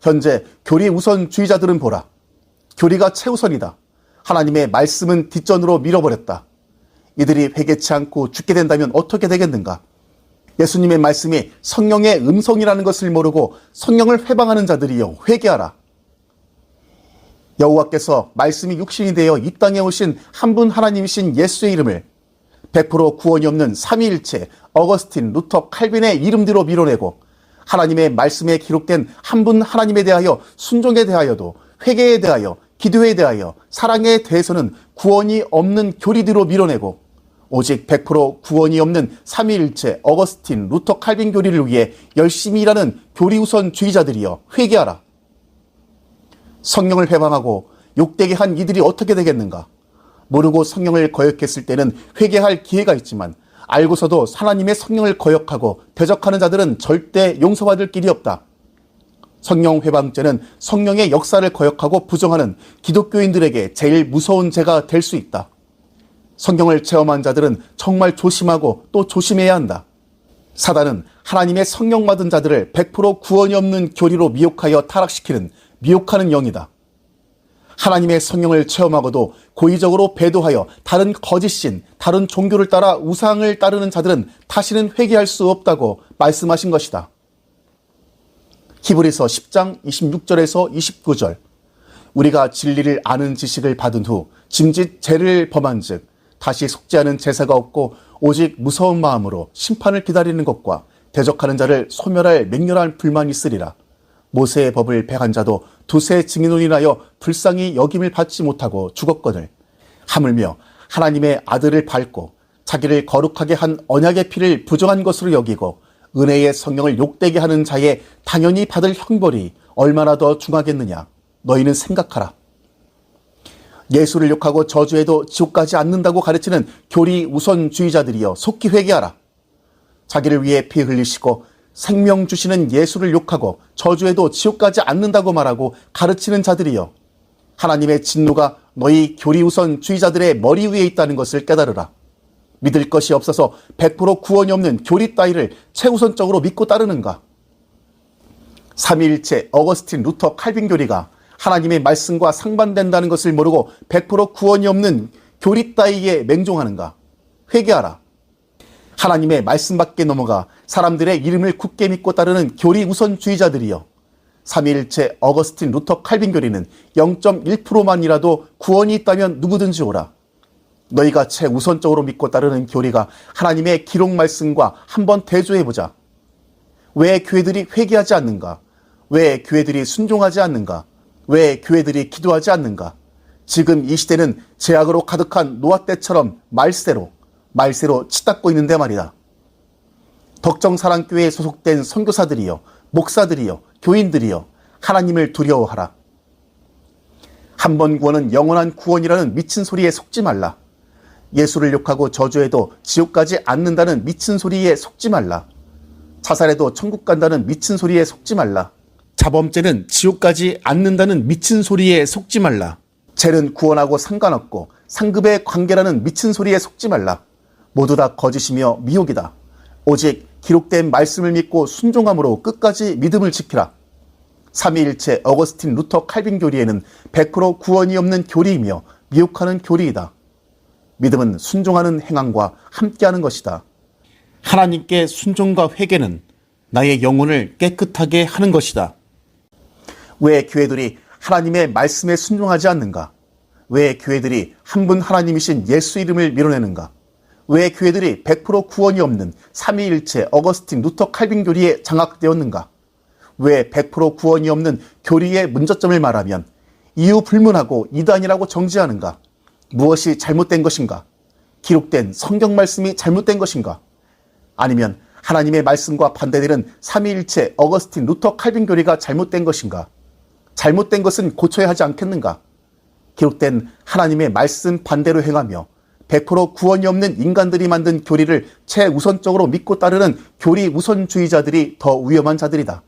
현재 교리 우선주의자들은 보라. 교리가 최우선이다. 하나님의 말씀은 뒷전으로 밀어버렸다. 이들이 회개치 않고 죽게 된다면 어떻게 되겠는가? 예수님의 말씀이 성령의 음성이라는 것을 모르고 성령을 회방하는 자들이여 회개하라. 여호와께서 말씀이 육신이 되어 이 땅에 오신 한 분 하나님이신 예수의 이름을 100% 구원이 없는 삼위일체 어거스틴, 루터, 칼빈의 이름대로 밀어내고 하나님의 말씀에 기록된 한 분 하나님에 대하여 순종에 대하여도 회개에 대하여 기도에 대하여 사랑에 대해서는 구원이 없는 교리대로 밀어내고 오직 100% 구원이 없는 삼위일체 어거스틴, 루터, 칼빈 교리를 위해 열심히 일하는 교리우선주의자들이여 회개하라. 성령을 회방하고 욕되게 한 이들이 어떻게 되겠는가? 모르고 성령을 거역했을 때는 회개할 기회가 있지만 알고서도 하나님의 성령을 거역하고 대적하는 자들은 절대 용서받을 길이 없다. 성령 회방죄는 성령의 역사를 거역하고 부정하는 기독교인들에게 제일 무서운 죄가 될 수 있다. 성경을 체험한 자들은 정말 조심하고 또 조심해야 한다. 사단은 하나님의 성령 받은 자들을 100% 구원이 없는 교리로 미혹하여 타락시키는 미혹하는 영이다. 하나님의 성령을 체험하고도 고의적으로 배도하여 다른 거짓신, 다른 종교를 따라 우상을 따르는 자들은 다시는 회개할 수 없다고 말씀하신 것이다. 히브리서 10장 26절에서 29절 우리가 진리를 아는 지식을 받은 후 짐짓 죄를 범한 즉 다시 속죄하는 제사가 없고 오직 무서운 마음으로 심판을 기다리는 것과 대적하는 자를 소멸할 맹렬한 불만이 있으리라. 모세의 법을 배한 자도 두세 증인으로 인하여 불쌍히 여김을 받지 못하고 죽었거늘 하물며 하나님의 아들을 밟고 자기를 거룩하게 한 언약의 피를 부정한 것으로 여기고 은혜의 성령을 욕되게 하는 자의 당연히 받을 형벌이 얼마나 더 중하겠느냐. 너희는 생각하라. 예수를 욕하고 저주해도 지옥 가지 않는다고 가르치는 교리 우선주의자들이여 속히 회개하라. 자기를 위해 피 흘리시고 생명 주시는 예수를 욕하고 저주해도 지옥 가지 않는다고 말하고 가르치는 자들이여 하나님의 진노가 너희 교리 우선주의자들의 머리 위에 있다는 것을 깨달으라. 믿을 것이 없어서 100% 구원이 없는 교리 따위를 최우선적으로 믿고 따르는가? 삼위일체 어거스틴, 루터, 칼빈 교리가 하나님의 말씀과 상반된다는 것을 모르고 100% 구원이 없는 교리 따위에 맹종하는가? 회개하라. 하나님의 말씀 밖에 넘어가 사람들의 이름을 굳게 믿고 따르는 교리 우선주의자들이여 삼위일체 어거스틴, 루터, 칼빈 교리는 0.1%만이라도 구원이 있다면 누구든지 오라. 너희가 최우선적으로 믿고 따르는 교리가 하나님의 기록 말씀과 한번 대조해보자. 왜 교회들이 회개하지 않는가? 왜 교회들이 순종하지 않는가? 왜 교회들이 기도하지 않는가? 지금 이 시대는 죄악으로 가득한 노아 때처럼 말세로 치닫고 있는데 말이다. 덕정사랑교회에 소속된 선교사들이여, 목사들이여, 교인들이여 하나님을 두려워하라. 한 번 구원은 영원한 구원이라는 미친 소리에 속지 말라. 예수를 욕하고 저주해도 지옥 가지 않는다는 미친 소리에 속지 말라. 자살해도 천국 간다는 미친 소리에 속지 말라. 자범죄는 지옥 가지 않는다는 미친 소리에 속지 말라. 죄는 구원하고 상관없고 상급의 관계라는 미친 소리에 속지 말라. 모두 다 거짓이며 미혹이다. 오직 기록된 말씀을 믿고 순종함으로 끝까지 믿음을 지키라. 삼위일체 어거스틴, 루터, 칼빈 교리에는 100% 구원이 없는 교리이며 미혹하는 교리이다. 믿음은 순종하는 행함과 함께하는 것이다. 하나님께 순종과 회개는 나의 영혼을 깨끗하게 하는 것이다. 왜 교회들이 하나님의 말씀에 순종하지 않는가? 왜 교회들이 한 분 하나님이신 예수 이름을 밀어내는가? 왜 교회들이 100% 구원이 없는 삼위일체 어거스틴, 루터, 칼빈 교리에 장악되었는가? 왜 100% 구원이 없는 교리의 문제점을 말하면 이유 불문하고 이단이라고 정지하는가? 무엇이 잘못된 것인가? 기록된 성경 말씀이 잘못된 것인가? 아니면 하나님의 말씀과 반대되는 삼위일체 어거스틴, 루터, 칼빈 교리가 잘못된 것인가? 잘못된 것은 고쳐야 하지 않겠는가? 기록된 하나님의 말씀 반대로 행하며 100% 구원이 없는 인간들이 만든 교리를 최우선적으로 믿고 따르는 교리 우선주의자들이 더 위험한 자들이다.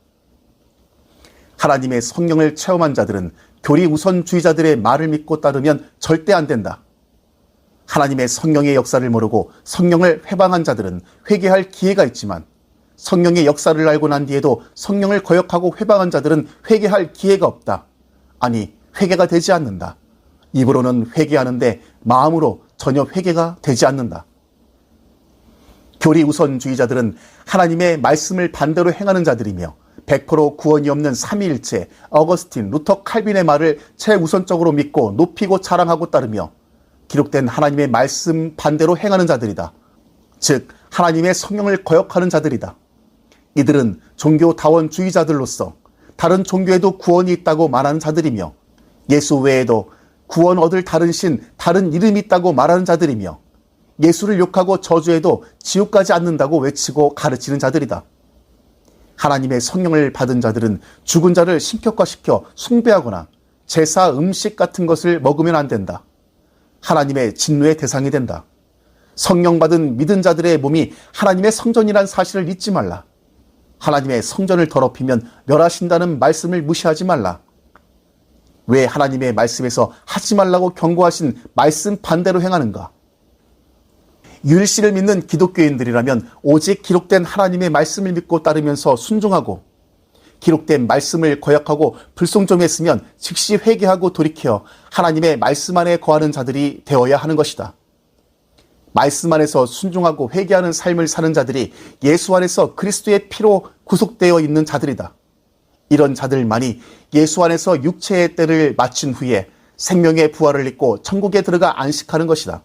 하나님의 성령을 체험한 자들은 교리 우선주의자들의 말을 믿고 따르면 절대 안 된다. 하나님의 성령의 역사를 모르고 성령을 회방한 자들은 회개할 기회가 있지만 성령의 역사를 알고 난 뒤에도 성령을 거역하고 회방한 자들은 회개할 기회가 없다. 아니, 회개가 되지 않는다. 입으로는 회개하는데 마음으로 전혀 회개가 되지 않는다. 교리 우선주의자들은 하나님의 말씀을 반대로 행하는 자들이며 100% 구원이 없는 삼위일체 어거스틴, 루터, 칼빈의 말을 최우선적으로 믿고 높이고 자랑하고 따르며 기록된 하나님의 말씀 반대로 행하는 자들이다. 즉 하나님의 성령을 거역하는 자들이다. 이들은 종교다원주의자들로서 다른 종교에도 구원이 있다고 말하는 자들이며 예수 외에도 구원 얻을 다른 신, 다른 이름이 있다고 말하는 자들이며 예수를 욕하고 저주해도 지옥 가지 않는다고 외치고 가르치는 자들이다. 하나님의 성령을 받은 자들은 죽은 자를 신격화시켜 숭배하거나 제사 음식 같은 것을 먹으면 안 된다. 하나님의 진노의 대상이 된다. 성령 받은 믿은 자들의 몸이 하나님의 성전이란 사실을 잊지 말라. 하나님의 성전을 더럽히면 멸하신다는 말씀을 무시하지 말라. 왜 하나님의 말씀에서 하지 말라고 경고하신 말씀 반대로 행하는가? 유일신을 믿는 기독교인들이라면 오직 기록된 하나님의 말씀을 믿고 따르면서 순종하고 기록된 말씀을 거역하고 불순종했으면 즉시 회개하고 돌이켜 하나님의 말씀 안에 거하는 자들이 되어야 하는 것이다. 말씀 안에서 순종하고 회개하는 삶을 사는 자들이 예수 안에서 그리스도의 피로 구속되어 있는 자들이다. 이런 자들만이 예수 안에서 육체의 때를 마친 후에 생명의 부활을 입고 천국에 들어가 안식하는 것이다.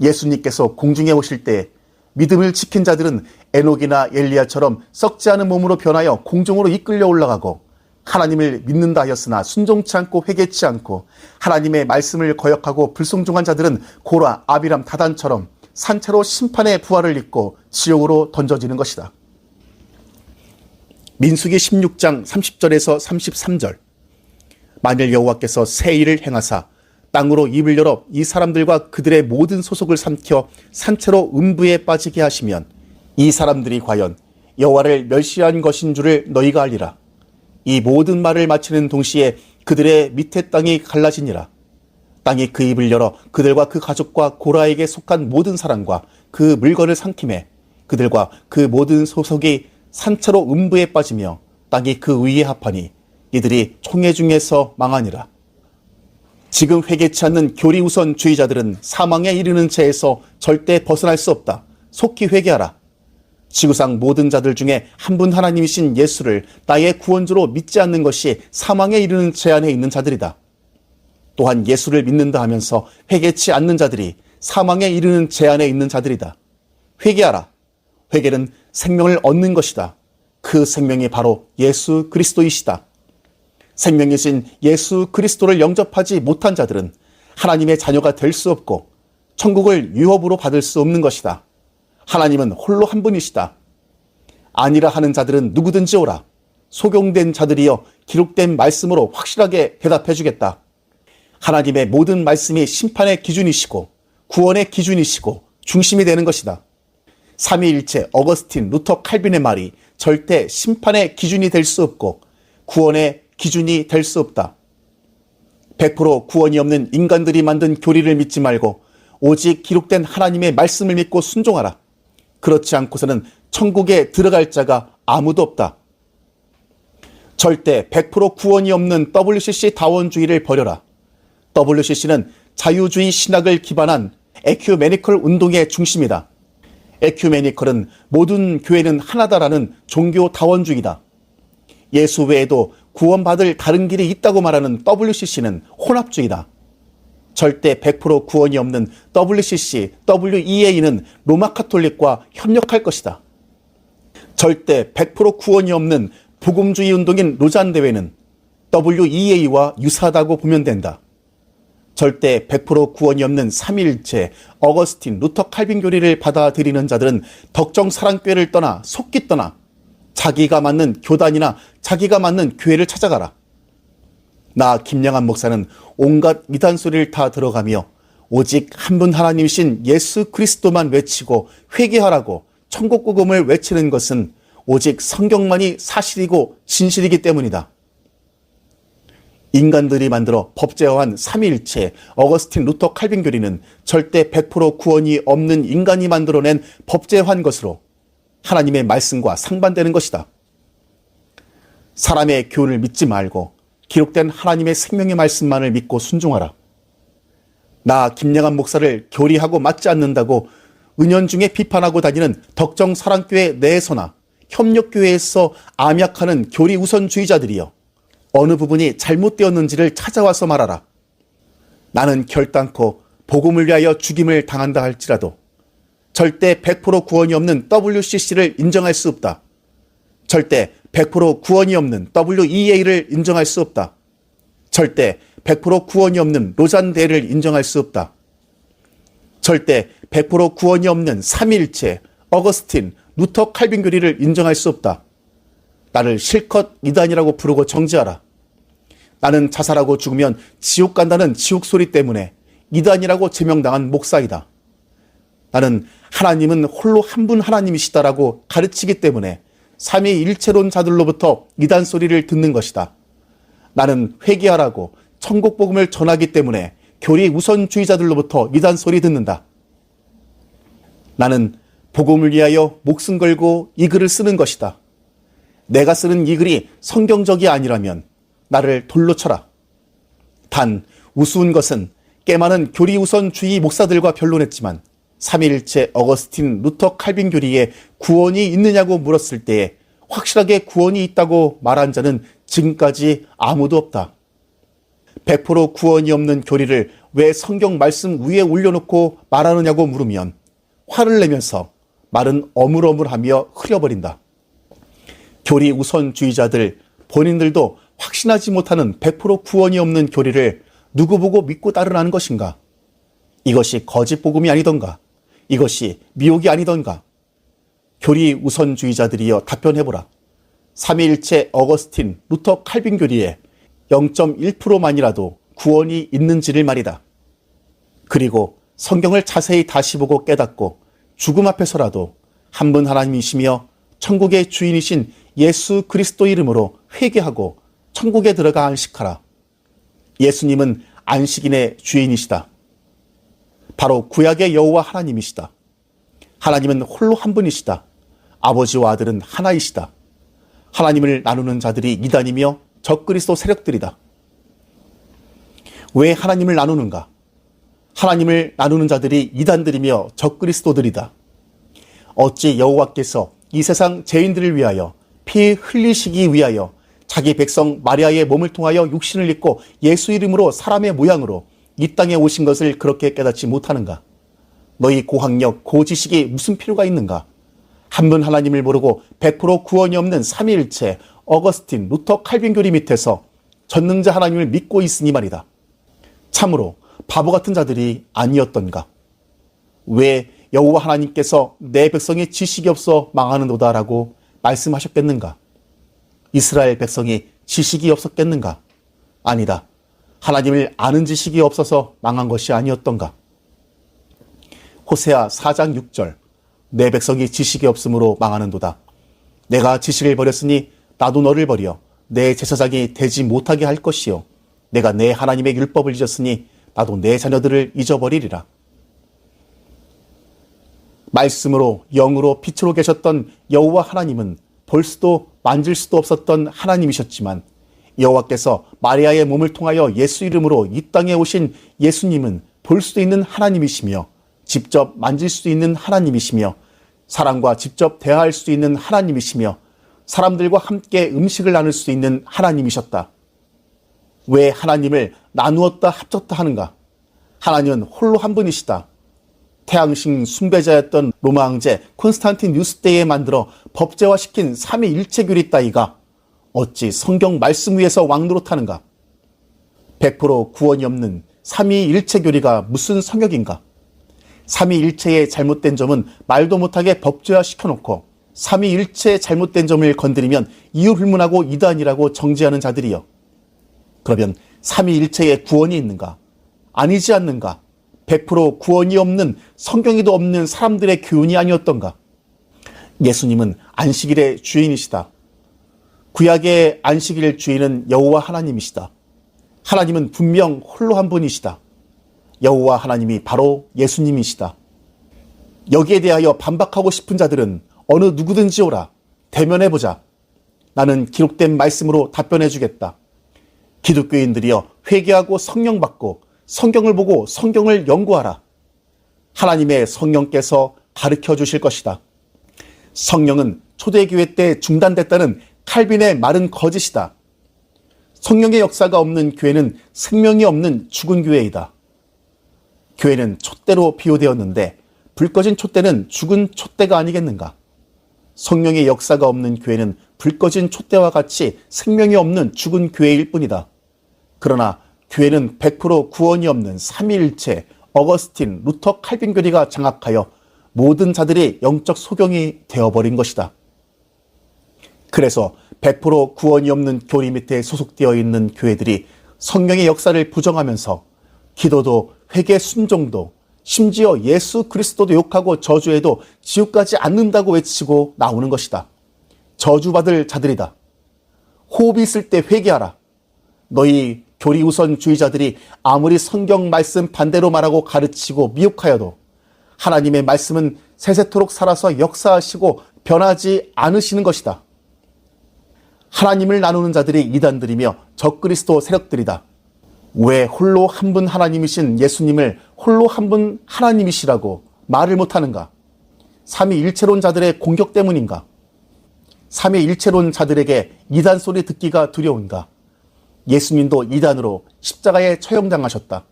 예수님께서 공중에 오실 때 믿음을 지킨 자들은 에녹이나 엘리야처럼 썩지 않은 몸으로 변하여 공중으로 이끌려 올라가고 하나님을 믿는다 하였으나 순종치 않고 회개치 않고 하나님의 말씀을 거역하고 불순종한 자들은 고라, 아비람, 다단처럼 산채로 심판의 부활을 입고 지옥으로 던져지는 것이다. 민수기 16장 30절에서 33절 만일 여호와께서 새 일을 행하사 땅으로 입을 열어 이 사람들과 그들의 모든 소속을 삼켜 산채로 음부에 빠지게 하시면 이 사람들이 과연 여호와를 멸시한 것인 줄을 너희가 알리라. 이 모든 말을 마치는 동시에 그들의 밑에 땅이 갈라지니라. 땅이 그 입을 열어 그들과 그 가족과 고라에게 속한 모든 사람과 그 물건을 삼키매 그들과 그 모든 소속이 산채로 음부에 빠지며 땅이 그 위에 합하니 이들이 총회 중에서 망하니라. 지금 회개치 않는 교리우선주의자들은 사망에 이르는 죄에서 절대 벗어날 수 없다. 속히 회개하라. 지구상 모든 자들 중에 한 분 하나님이신 예수를 나의 구원주로 믿지 않는 것이 사망에 이르는 죄 안에 있는 자들이다. 또한 예수를 믿는다 하면서 회개치 않는 자들이 사망에 이르는 죄 안에 있는 자들이다. 회개하라. 회개는 생명을 얻는 것이다. 그 생명이 바로 예수 그리스도이시다. 생명이신 예수 그리스도를 영접하지 못한 자들은 하나님의 자녀가 될 수 없고 천국을 유업으로 받을 수 없는 것이다. 하나님은 홀로 한 분이시다. 아니라 하는 자들은 누구든지 오라. 소경된 자들이여 기록된 말씀으로 확실하게 대답해 주겠다. 하나님의 모든 말씀이 심판의 기준이시고 구원의 기준이시고 중심이 되는 것이다. 삼위일체 어거스틴, 루터, 칼빈의 말이 절대 심판의 기준이 될 수 없고 구원의 기준이 될 수 없다. 100% 구원이 없는 인간들이 만든 교리를 믿지 말고 오직 기록된 하나님의 말씀을 믿고 순종하라. 그렇지 않고서는 천국에 들어갈 자가 아무도 없다. 절대 100% 구원이 없는 WCC 다원주의를 버려라. WCC는 자유주의 신학을 기반한 에큐메니컬 운동의 중심이다. 에큐메니컬은 모든 교회는 하나다라는 종교 다원주의다. 예수 외에도 구원받을 다른 길이 있다고 말하는 WCC는 혼합주의다. 절대 100% 구원이 없는 WCC, WEA는 로마 카톨릭과 협력할 것이다. 절대 100% 구원이 없는 복음주의 운동인 로잔 대회는 WEA와 유사하다고 보면 된다. 절대 100% 구원이 없는 삼위일체, 어거스틴, 루터, 칼빈 교리를 받아들이는 자들은 덕정사랑교회를 떠나 속기 떠나 자기가 맞는 교단이나 자기가 맞는 교회를 찾아가라. 나 김영한 목사는 온갖 이단 소리를 다 들어가며 오직 한 분 하나님이신 예수 그리스도만 외치고 회개하라고 천국복음을 외치는 것은 오직 성경만이 사실이고 진실이기 때문이다. 인간들이 만들어 법제화한 삼위일체 어거스틴 루터 칼빈 교리는 절대 100% 구원이 없는 인간이 만들어낸 법제화한 것으로 하나님의 말씀과 상반되는 것이다. 사람의 교훈을 믿지 말고 기록된 하나님의 생명의 말씀만을 믿고 순종하라. 나 김영한 목사를 교리하고 맞지 않는다고 은연중에 비판하고 다니는 덕정사랑교회 내에서나 협력교회에서 암약하는 교리 우선주의자들이여, 어느 부분이 잘못되었는지를 찾아와서 말하라. 나는 결단코 복음을 위하여 죽임을 당한다 할지라도 절대 100% 구원이 없는 WCC를 인정할 수 없다. 절대 100% 구원이 없는 WEA를 인정할 수 없다. 절대 100% 구원이 없는 로잔대를 인정할 수 없다. 절대 100% 구원이 없는 삼위일체 어거스틴 루터 칼빈 교리를 인정할 수 없다. 나를 실컷 이단이라고 부르고 정지하라. 나는 자살하고 죽으면 지옥 간다는 지옥 소리 때문에 이단이라고 제명당한 목사이다. 나는 하나님은 홀로 한 분 하나님이시다라고 가르치기 때문에 삼위일체론자들로부터 이단 소리를 듣는 것이다. 나는 회개하라고 천국 복음을 전하기 때문에 교리 우선주의자들로부터 이단 소리 듣는다. 나는 복음을 위하여 목숨 걸고 이 글을 쓰는 것이다. 내가 쓰는 이 글이 성경적이 아니라면 나를 돌로 쳐라. 단 우스운 것은 꽤 많은 교리 우선주의 목사들과 변론했지만 삼위일체 어거스틴 루터 칼빈 교리에 구원이 있느냐고 물었을 때에 확실하게 구원이 있다고 말한 자는 지금까지 아무도 없다. 100% 구원이 없는 교리를 왜 성경 말씀 위에 올려놓고 말하느냐고 물으면 화를 내면서 말은 어물어물하며 흐려버린다. 교리 우선주의자들 본인들도 확신하지 못하는 100% 구원이 없는 교리를 누구 보고 믿고 따르라는 것인가? 이것이 거짓 복음이 아니던가? 이것이 미혹이 아니던가? 교리 우선주의자들이여 답변해보라. 삼위일체 어거스틴 루터 칼빈 교리에 0.1%만이라도 구원이 있는지를 말이다. 그리고 성경을 자세히 다시 보고 깨닫고 죽음 앞에서라도 한 분 하나님이시며 천국의 주인이신 예수 그리스도 이름으로 회개하고 천국에 들어가 안식하라. 예수님은 안식인의 주인이시다. 바로 구약의 여호와 하나님이시다. 하나님은 홀로 한 분이시다. 아버지와 아들은 하나이시다. 하나님을 나누는 자들이 이단이며 적그리스도 세력들이다. 왜 하나님을 나누는가? 하나님을 나누는 자들이 이단들이며 적그리스도들이다. 어찌 여호와께서 이 세상 죄인들을 위하여 피 흘리시기 위하여 자기 백성 마리아의 몸을 통하여 육신을 입고 예수 이름으로 사람의 모양으로 이 땅에 오신 것을 그렇게 깨닫지 못하는가? 너희 고학력, 고지식이 무슨 필요가 있는가? 한 분 하나님을 모르고 100% 구원이 없는 삼위일체 어거스틴 루터 칼빈 교리 밑에서 전능자 하나님을 믿고 있으니 말이다. 참으로 바보 같은 자들이 아니었던가? 왜 여호와 하나님께서 내 백성이 지식이 없어 망하는도다라고 말씀하셨겠는가? 이스라엘 백성이 지식이 없었겠는가? 아니다. 하나님을 아는 지식이 없어서 망한 것이 아니었던가? 호세아 4장 6절 내 백성이 지식이 없으므로 망하는도다. 내가 지식을 버렸으니 나도 너를 버려 내 제사장이 되지 못하게 할 것이요 내가 내 하나님의 율법을 잊었으니 나도 내 자녀들을 잊어버리리라. 말씀으로 영으로 빛으로 계셨던 여호와 하나님은 볼 수도 만질 수도 없었던 하나님이셨지만 여호와께서 마리아의 몸을 통하여 예수 이름으로 이 땅에 오신 예수님은 볼 수 있는 하나님이시며 직접 만질 수 있는 하나님이시며 사람과 직접 대화할 수 있는 하나님이시며 사람들과 함께 음식을 나눌 수 있는 하나님이셨다. 왜 하나님을 나누었다 합쳤다 하는가? 하나님은 홀로 한 분이시다. 태양신 숭배자였던 로마 황제 콘스탄티누스 때에 만들어 법제화시킨 삼위일체 교리 따위가 어찌 성경 말씀 위에서 왕노릇하는가? 100% 구원이 없는 삼위일체 교리가 무슨 성역인가? 삼위일체의 잘못된 점은 말도 못하게 법제화 시켜놓고 삼위일체의 잘못된 점을 건드리면 이유불문하고 이단이라고 정죄하는 자들이여. 그러면 삼위일체의 구원이 있는가? 아니지 않는가? 100% 구원이 없는 성경에도 없는 사람들의 교훈이 아니었던가? 예수님은 안식일의 주인이시다. 구약의 안식일 주인은 여호와 하나님이시다. 하나님은 분명 홀로 한 분이시다. 여호와 하나님이 바로 예수님이시다. 여기에 대하여 반박하고 싶은 자들은 어느 누구든지 오라. 대면해보자. 나는 기록된 말씀으로 답변해 주겠다. 기독교인들이여 회개하고 성령 받고 성경을 보고 성경을 연구하라. 하나님의 성령께서 가르쳐 주실 것이다. 성령은 초대교회 때 중단됐다는 칼빈의 말은 거짓이다. 성령의 역사가 없는 교회는 생명이 없는 죽은 교회이다. 교회는 촛대로 비유되었는데 불 꺼진 촛대는 죽은 촛대가 아니겠는가? 성령의 역사가 없는 교회는 불 꺼진 촛대와 같이 생명이 없는 죽은 교회일 뿐이다. 그러나 교회는 100% 구원이 없는 삼위일체, 어거스틴, 루터, 칼빈 교리가 장악하여 모든 자들의 영적 소경이 되어버린 것이다. 그래서 100% 구원이 없는 교리 밑에 소속되어 있는 교회들이 성령의 역사를 부정하면서 기도도 회개 순종도 심지어 예수 그리스도도 욕하고 저주해도 지옥 가지 않는다고 외치고 나오는 것이다. 저주받을 자들이다. 호흡이 있을 때 회개하라. 너희 교리 우선주의자들이 아무리 성경 말씀 반대로 말하고 가르치고 미혹하여도 하나님의 말씀은 세세토록 살아서 역사하시고 변하지 않으시는 것이다. 하나님을 나누는 자들이 이단들이며 적그리스도 세력들이다. 왜 홀로 한 분 하나님이신 예수님을 홀로 한 분 하나님이시라고 말을 못하는가? 삼위일체론 자들의 공격 때문인가? 삼위일체론 자들에게 이단 소리 듣기가 두려운가? 예수님도 이단으로 십자가에 처형당하셨다.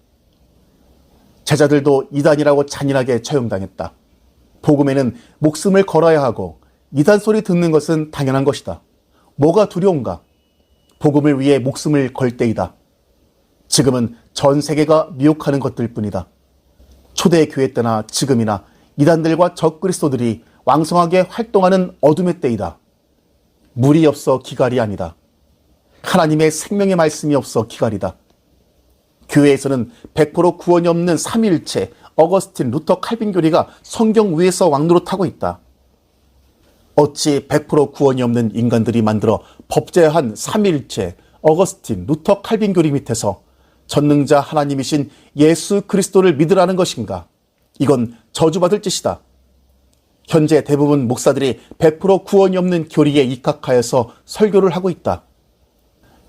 제자들도 이단이라고 잔인하게 처형당했다. 복음에는 목숨을 걸어야 하고 이단 소리 듣는 것은 당연한 것이다. 뭐가 두려운가? 복음을 위해 목숨을 걸 때이다. 지금은 전 세계가 미혹하는 것들 뿐이다. 초대 교회 때나 지금이나 이단들과 적그리스도들이 왕성하게 활동하는 어둠의 때이다. 물이 없어 기갈이 아니다. 하나님의 생명의 말씀이 없어 기갈이다. 교회에서는 100% 구원이 없는 삼위일체, 어거스틴, 루터, 칼빈 교리가 성경 위에서 왕노릇하고 있다. 어찌 100% 구원이 없는 인간들이 만들어 법제한 삼위일체, 어거스틴, 루터, 칼빈 교리 밑에서 전능자 하나님이신 예수 그리스도를 믿으라는 것인가? 이건 저주받을 짓이다. 현재 대부분 목사들이 100% 구원이 없는 교리에 입각하여서 설교를 하고 있다.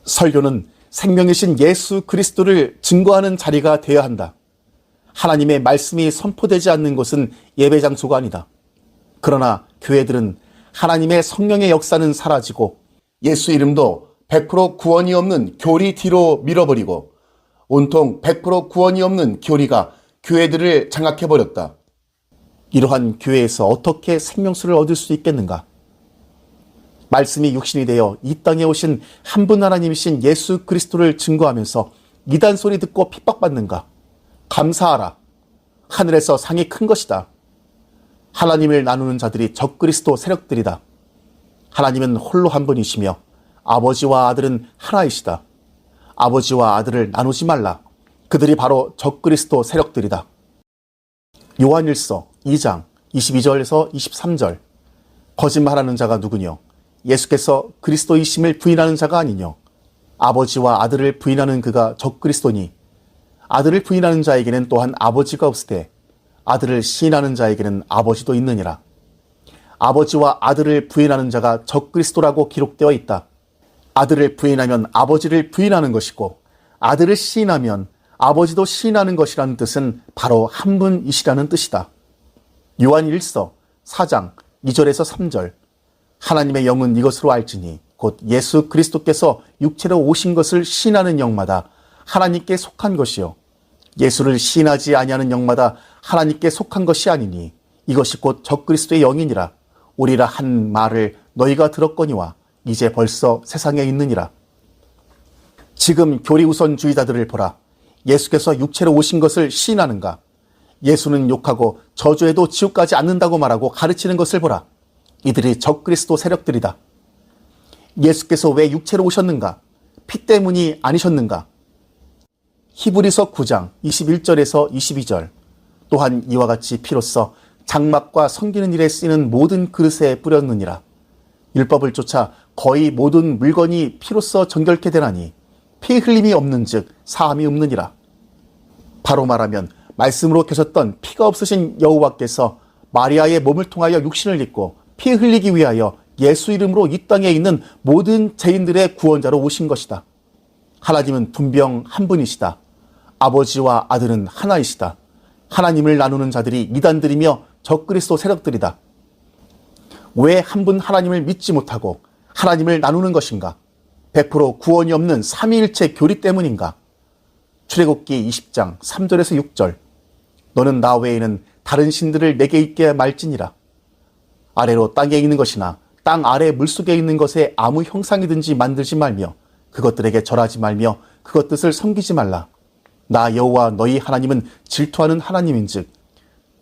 설교는 생명이신 예수 그리스도를 증거하는 자리가 되어야 한다. 하나님의 말씀이 선포되지 않는 곳은 예배 장소가 아니다. 그러나 교회들은 하나님의 성령의 역사는 사라지고 예수 이름도 100% 구원이 없는 교리 뒤로 밀어버리고 온통 100% 구원이 없는 교리가 교회들을 장악해버렸다. 이러한 교회에서 어떻게 생명수를 얻을 수 있겠는가? 말씀이 육신이 되어 이 땅에 오신 한 분 하나님이신 예수 그리스도를 증거하면서 이단 소리 듣고 핍박받는가? 감사하라. 하늘에서 상이 큰 것이다. 하나님을 나누는 자들이 적그리스도 세력들이다. 하나님은 홀로 한 분이시며 아버지와 아들은 하나이시다. 아버지와 아들을 나누지 말라. 그들이 바로 적그리스도 세력들이다. 요한일서 2장 22절에서 23절. 거짓말하는 자가 누구뇨? 예수께서 그리스도이심을 부인하는 자가 아니뇨? 아버지와 아들을 부인하는 그가 적그리스도니 아들을 부인하는 자에게는 또한 아버지가 없으되 아들을 시인하는 자에게는 아버지도 있느니라. 아버지와 아들을 부인하는 자가 적그리스도라고 기록되어 있다. 아들을 부인하면 아버지를 부인하는 것이고 아들을 시인하면 아버지도 시인하는 것이라는 뜻은 바로 한 분이시라는 뜻이다. 요한 1서 4장 2절에서 3절. 하나님의 영은 이것으로 알지니 곧 예수 그리스도께서 육체로 오신 것을 시인하는 영마다 하나님께 속한 것이요 예수를 시인하지 아니하는 영마다 하나님께 속한 것이 아니니 이것이 곧 적그리스도의 영이니라. 오리라 한 말을 너희가 들었거니와 이제 벌써 세상에 있느니라. 지금 교리 우선주의자들을 보라. 예수께서 육체로 오신 것을 시인하는가? 예수는 욕하고 저주해도 지옥 가지 않는다고 말하고 가르치는 것을 보라. 이들이 적그리스도 세력들이다. 예수께서 왜 육체로 오셨는가? 피 때문이 아니셨는가? 히브리서 9장 21절에서 22절. 또한 이와 같이 피로써 장막과 섬기는 일에 쓰이는 모든 그릇에 뿌렸느니라. 율법을 쫓아 거의 모든 물건이 피로써 정결케 되나니 피 흘림이 없는즉 사함이 없느니라. 바로 말하면 말씀으로 계셨던 피가 없으신 여호와께서 마리아의 몸을 통하여 육신을 입고 피 흘리기 위하여 예수 이름으로 이 땅에 있는 모든 죄인들의 구원자로 오신 것이다. 하나님은 분명 한 분이시다. 아버지와 아들은 하나이시다. 하나님을 나누는 자들이 이단들이며 적그리스도 세력들이다. 왜 한 분 하나님을 믿지 못하고 하나님을 나누는 것인가? 100% 구원이 없는 삼위일체 교리 때문인가? 출애굽기 20장 3절에서 6절. 너는 나 외에는 다른 신들을 내게 있게 말지니라. 아래로 땅에 있는 것이나 땅 아래 물속에 있는 것에 아무 형상이든지 만들지 말며 그것들에게 절하지 말며 그것 뜻을 섬기지 말라. 나 여호와 너희 하나님은 질투하는 하나님인즉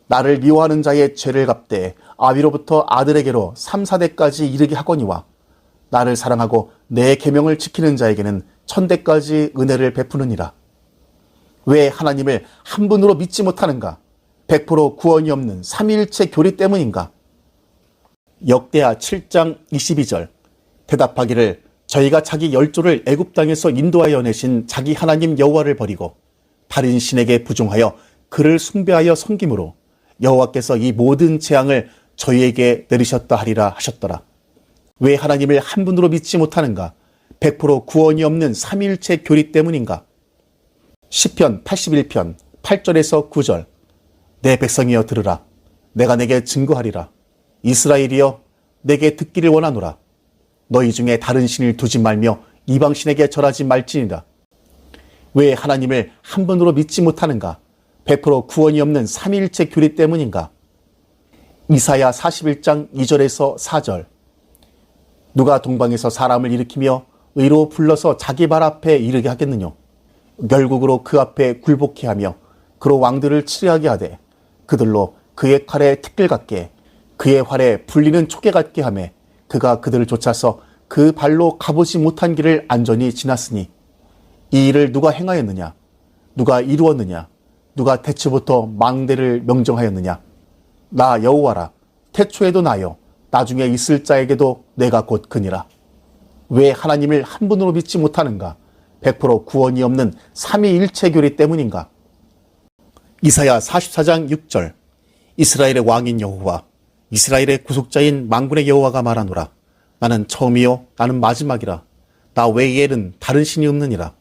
나를 미워하는 자의 죄를 갚되 아비로부터 아들에게로 3, 4대까지 이르게 하거니와 나를 사랑하고 내 계명을 지키는 자에게는 1000대까지 은혜를 베푸느니라. 왜 하나님을 한 분으로 믿지 못하는가? 100% 구원이 없는 삼위일체 교리 때문인가? 역대하 7장 22절. 대답하기를 저희가 자기 열조를 애굽 땅에서 인도하여 내신 자기 하나님 여호와를 버리고 다른 신에게 부종하여 그를 숭배하여 섬김으로 여호와께서 이 모든 재앙을 저희에게 내리셨다 하리라 하셨더라. 왜 하나님을 한 분으로 믿지 못하는가? 100% 구원이 없는 삼위일체 교리 때문인가? 시편 81편 8절에서 9절. 내 백성이여 들으라. 내가 내게 증거하리라. 이스라엘이여 내게 듣기를 원하노라. 너희 중에 다른 신을 두지 말며 이방신에게 절하지 말지니라. 왜 하나님을 한 분으로 믿지 못하는가? 100% 구원이 없는 삼위일체 교리 때문인가? 이사야 41장 2절에서 4절. 누가 동방에서 사람을 일으키며 의로 불러서 자기 발 앞에 이르게 하겠느냐? 결국으로 그 앞에 굴복케 하며 그로 왕들을 치리하게 하되 그들로 그의 칼에 티끌 같게 그의 활에 불리는 촉에 같게 하며 그가 그들을 쫓아서 그 발로 가보지 못한 길을 안전히 지났으니 이 일을 누가 행하였느냐? 누가 이루었느냐? 누가 태초부터 망대를 명정하였느냐? 나 여호와라. 태초에도 나요. 나중에 있을 자에게도 내가 곧 그니라. 왜 하나님을 한 분으로 믿지 못하는가? 100% 구원이 없는 삼위일체 교리 때문인가? 이사야 44장 6절. 이스라엘의 왕인 여호와, 이스라엘의 구속자인 만군의 여호와가 말하노라. 나는 처음이요 나는 마지막이라. 나 외에는 다른 신이 없느니라.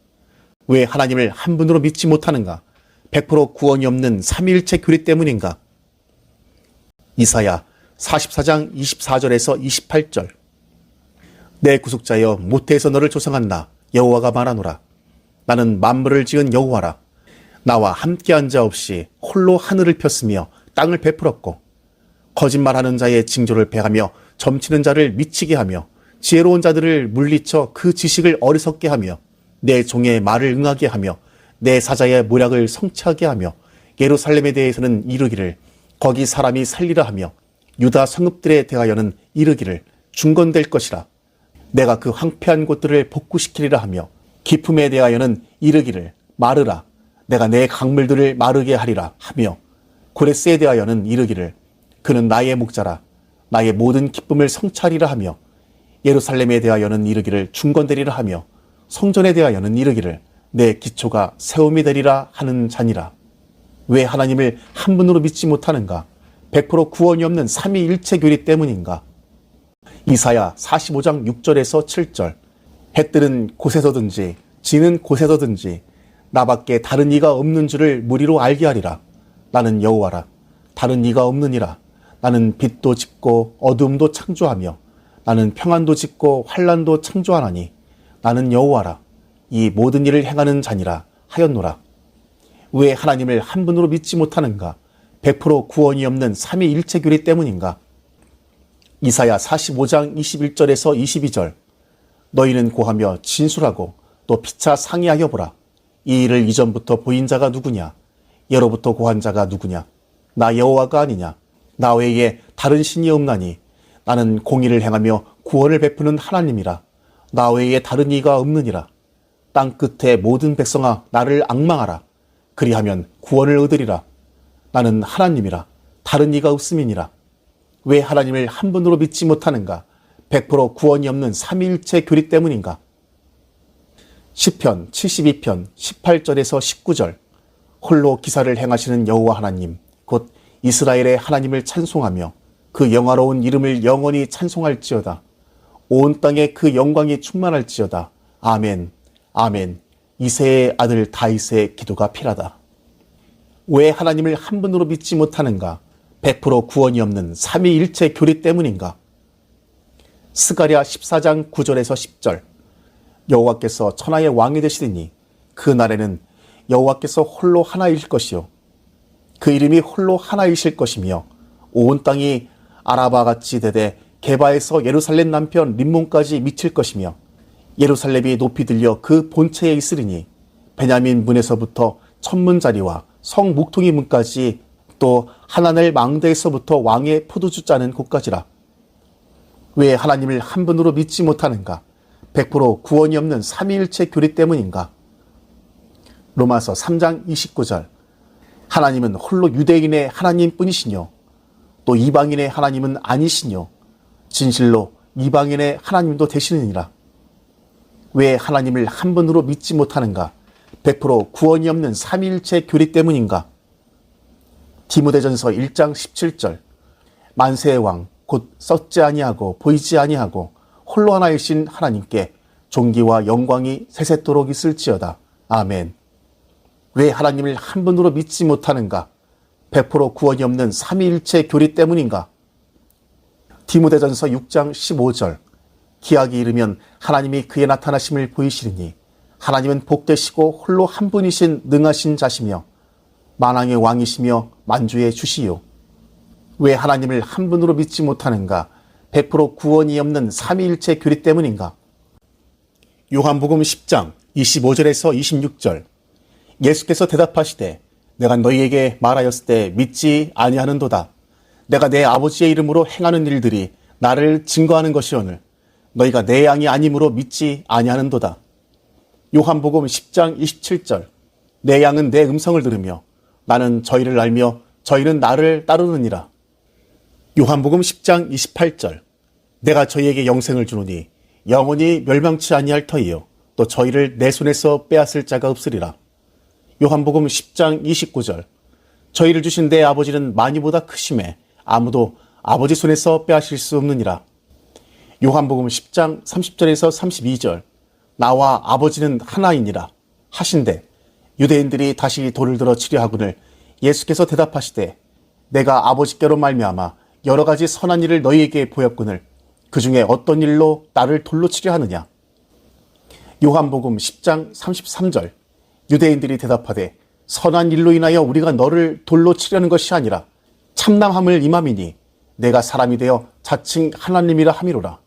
왜 하나님을 한 분으로 믿지 못하는가? 100% 구원이 없는 삼위일체 교리 때문인가? 이사야 44장 24절에서 28절. 내 구속자여 모태에서 너를 조성한 나 여호와가 말하노라. 나는 만물을 지은 여호와라. 나와 함께한 자 없이 홀로 하늘을 폈으며 땅을 베풀었고 거짓말하는 자의 징조를 배하며 점치는 자를 미치게 하며 지혜로운 자들을 물리쳐 그 지식을 어리석게 하며 내 종의 말을 응하게 하며 내 사자의 모략을 성취하게 하며 예루살렘에 대해서는 이르기를 거기 사람이 살리라 하며 유다 성읍들에 대하여는 이르기를 중건될 것이라. 내가 그 황폐한 곳들을 복구시키리라 하며 기품에 대하여는 이르기를 마르라. 내가 내 강물들을 마르게 하리라 하며 고레스에 대하여는 이르기를 그는 나의 목자라. 나의 모든 기쁨을 성취하리라 하며 예루살렘에 대하여는 이르기를 중건되리라 하며 성전에 대하여는 이르기를 내 기초가 세움이 되리라 하는 자니라. 왜 하나님을 한 분으로 믿지 못하는가? 100% 구원이 없는 삼위일체 교리 때문인가? 이사야 45장 6절에서 7절. 해뜰은 곳에서든지 지는 곳에서든지 나밖에 다른 이가 없는 줄을 무리로 알게 하리라. 나는 여호와라. 다른 이가 없느니라. 나는 빛도 짓고 어두움도 창조하며 나는 평안도 짓고 환난도 창조하나니 나는 여호와라. 이 모든 일을 행하는 자니라 하였노라. 왜 하나님을 한 분으로 믿지 못하는가? 100% 구원이 없는 삼위일체 교리 때문인가? 이사야 45장 21절에서 22절. 너희는 고하며 진술하고 또 피차 상의하여 보라. 이 일을 이전부터 보인 자가 누구냐? 예로부터 고한 자가 누구냐? 나 여호와가 아니냐? 나 외에 다른 신이 없나니 나는 공의를 행하며 구원을 베푸는 하나님이라. 나 외에 다른 이가 없느니라. 땅 끝에 모든 백성아 나를 앙망하라. 그리하면 구원을 얻으리라. 나는 하나님이라. 다른 이가 없음이니라. 왜 하나님을 한 분으로 믿지 못하는가? 100% 구원이 없는 삼위일체 교리 때문인가? 시편 72편 18절에서 19절. 홀로 기사를 행하시는 여호와 하나님 곧 이스라엘의 하나님을 찬송하며 그 영화로운 이름을 영원히 찬송할지어다. 온 땅에 그 영광이 충만할지어다. 아멘. 아멘. 이새의 아들 다윗의 기도가 필하다. 왜 하나님을 한 분으로 믿지 못하는가? 100% 구원이 없는 삼위일체 교리 때문인가? 스가랴 14장 9절에서 10절. 여호와께서 천하의 왕이 되시리니 그 날에는 여호와께서 홀로 하나이실 것이요 그 이름이 홀로 하나이실 것이며 온 땅이 아라바같이 되되 게바에서 예루살렘 남편 림몬까지 미칠 것이며 예루살렘이 높이 들려 그 본체에 있으리니 베냐민 문에서부터 천문자리와 성 묵퉁이 문까지 또 하나넬 망대에서부터 왕의 포도주 짜는 곳까지라. 왜 하나님을 한 분으로 믿지 못하는가? 100% 구원이 없는 삼위일체 교리 때문인가? 로마서 3장 29절. 하나님은 홀로 유대인의 하나님뿐이시뇨 또 이방인의 하나님은 아니시뇨 진실로 이방인의 하나님도 되시느니라. 왜 하나님을 한 분으로 믿지 못하는가? 100% 구원이 없는 삼위일체 교리 때문인가? 디모데전서 1장 17절. 만세의 왕 곧 썩지 아니하고 보이지 아니하고 홀로 하나이신 하나님께 존귀와 영광이 세세토록 있을지어다. 아멘. 왜 하나님을 한 분으로 믿지 못하는가? 100% 구원이 없는 삼위일체 교리 때문인가? 디모데전서 6장 15절. 기약이 이르면 하나님이 그의 나타나심을 보이시리니 하나님은 복되시고 홀로 한 분이신 능하신 자시며 만왕의 왕이시며 만주의 주시요. 왜 하나님을 한 분으로 믿지 못하는가? 100% 구원이 없는 삼위일체 교리 때문인가? 요한복음 10장 25절에서 26절. 예수께서 대답하시되 내가 너희에게 말하였을 때 믿지 아니하는도다. 내가 내 아버지의 이름으로 행하는 일들이 나를 증거하는 것이오늘 너희가 내 양이 아님으로 믿지 아니하는도다. 요한복음 10장 27절. 내 양은 내 음성을 들으며 나는 저희를 알며 저희는 나를 따르느니라. 요한복음 10장 28절. 내가 저희에게 영생을 주노니 영원히 멸망치 아니할 터이요 또 저희를 내 손에서 빼앗을 자가 없으리라. 요한복음 10장 29절. 저희를 주신 내 아버지는 많이보다 크심에 아무도 아버지 손에서 빼앗을 수 없느니라. 요한복음 10장 30절에서 32절. 나와 아버지는 하나이니라 하신대 유대인들이 다시 돌을 들어 치려 하거늘 예수께서 대답하시되 내가 아버지께로 말미암아 여러 가지 선한 일을 너희에게 보였거늘 그 중에 어떤 일로 나를 돌로 치려 하느냐. 요한복음 10장 33절. 유대인들이 대답하되 선한 일로 인하여 우리가 너를 돌로 치려는 것이 아니라 참남함을 임함이니 내가 사람이 되어 자칭 하나님이라 함이로라.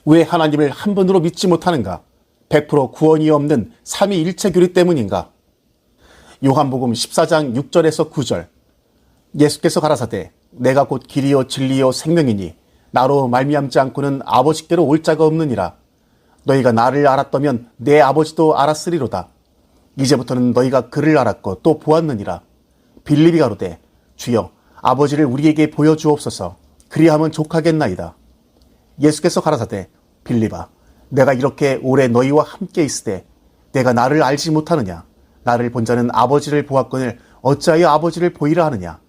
왜 하나님을 한 분으로 믿지 못하는가? 100% 구원이 없는 삼위일체 교리 때문인가? 요한복음 14장 6절에서 9절. 예수께서 가라사대 내가 곧 길이요 진리요 생명이니 나로 말미암지 않고는 아버지께로 올 자가 없느니라. 너희가 나를 알았다면 내 아버지도 알았으리로다. 이제부터는 너희가 그를 알았고 또 보았느니라. 빌립이 가로되 주여 아버지를 우리에게 보여주옵소서. 그리하면 족하겠나이다. 예수께서 가라사대 빌립아 내가 이렇게 오래 너희와 함께 있으되 내가 나를 알지 못하느냐. 나를 본 자는 아버지를 보았거늘 어찌하여 아버지를 보이라 하느냐.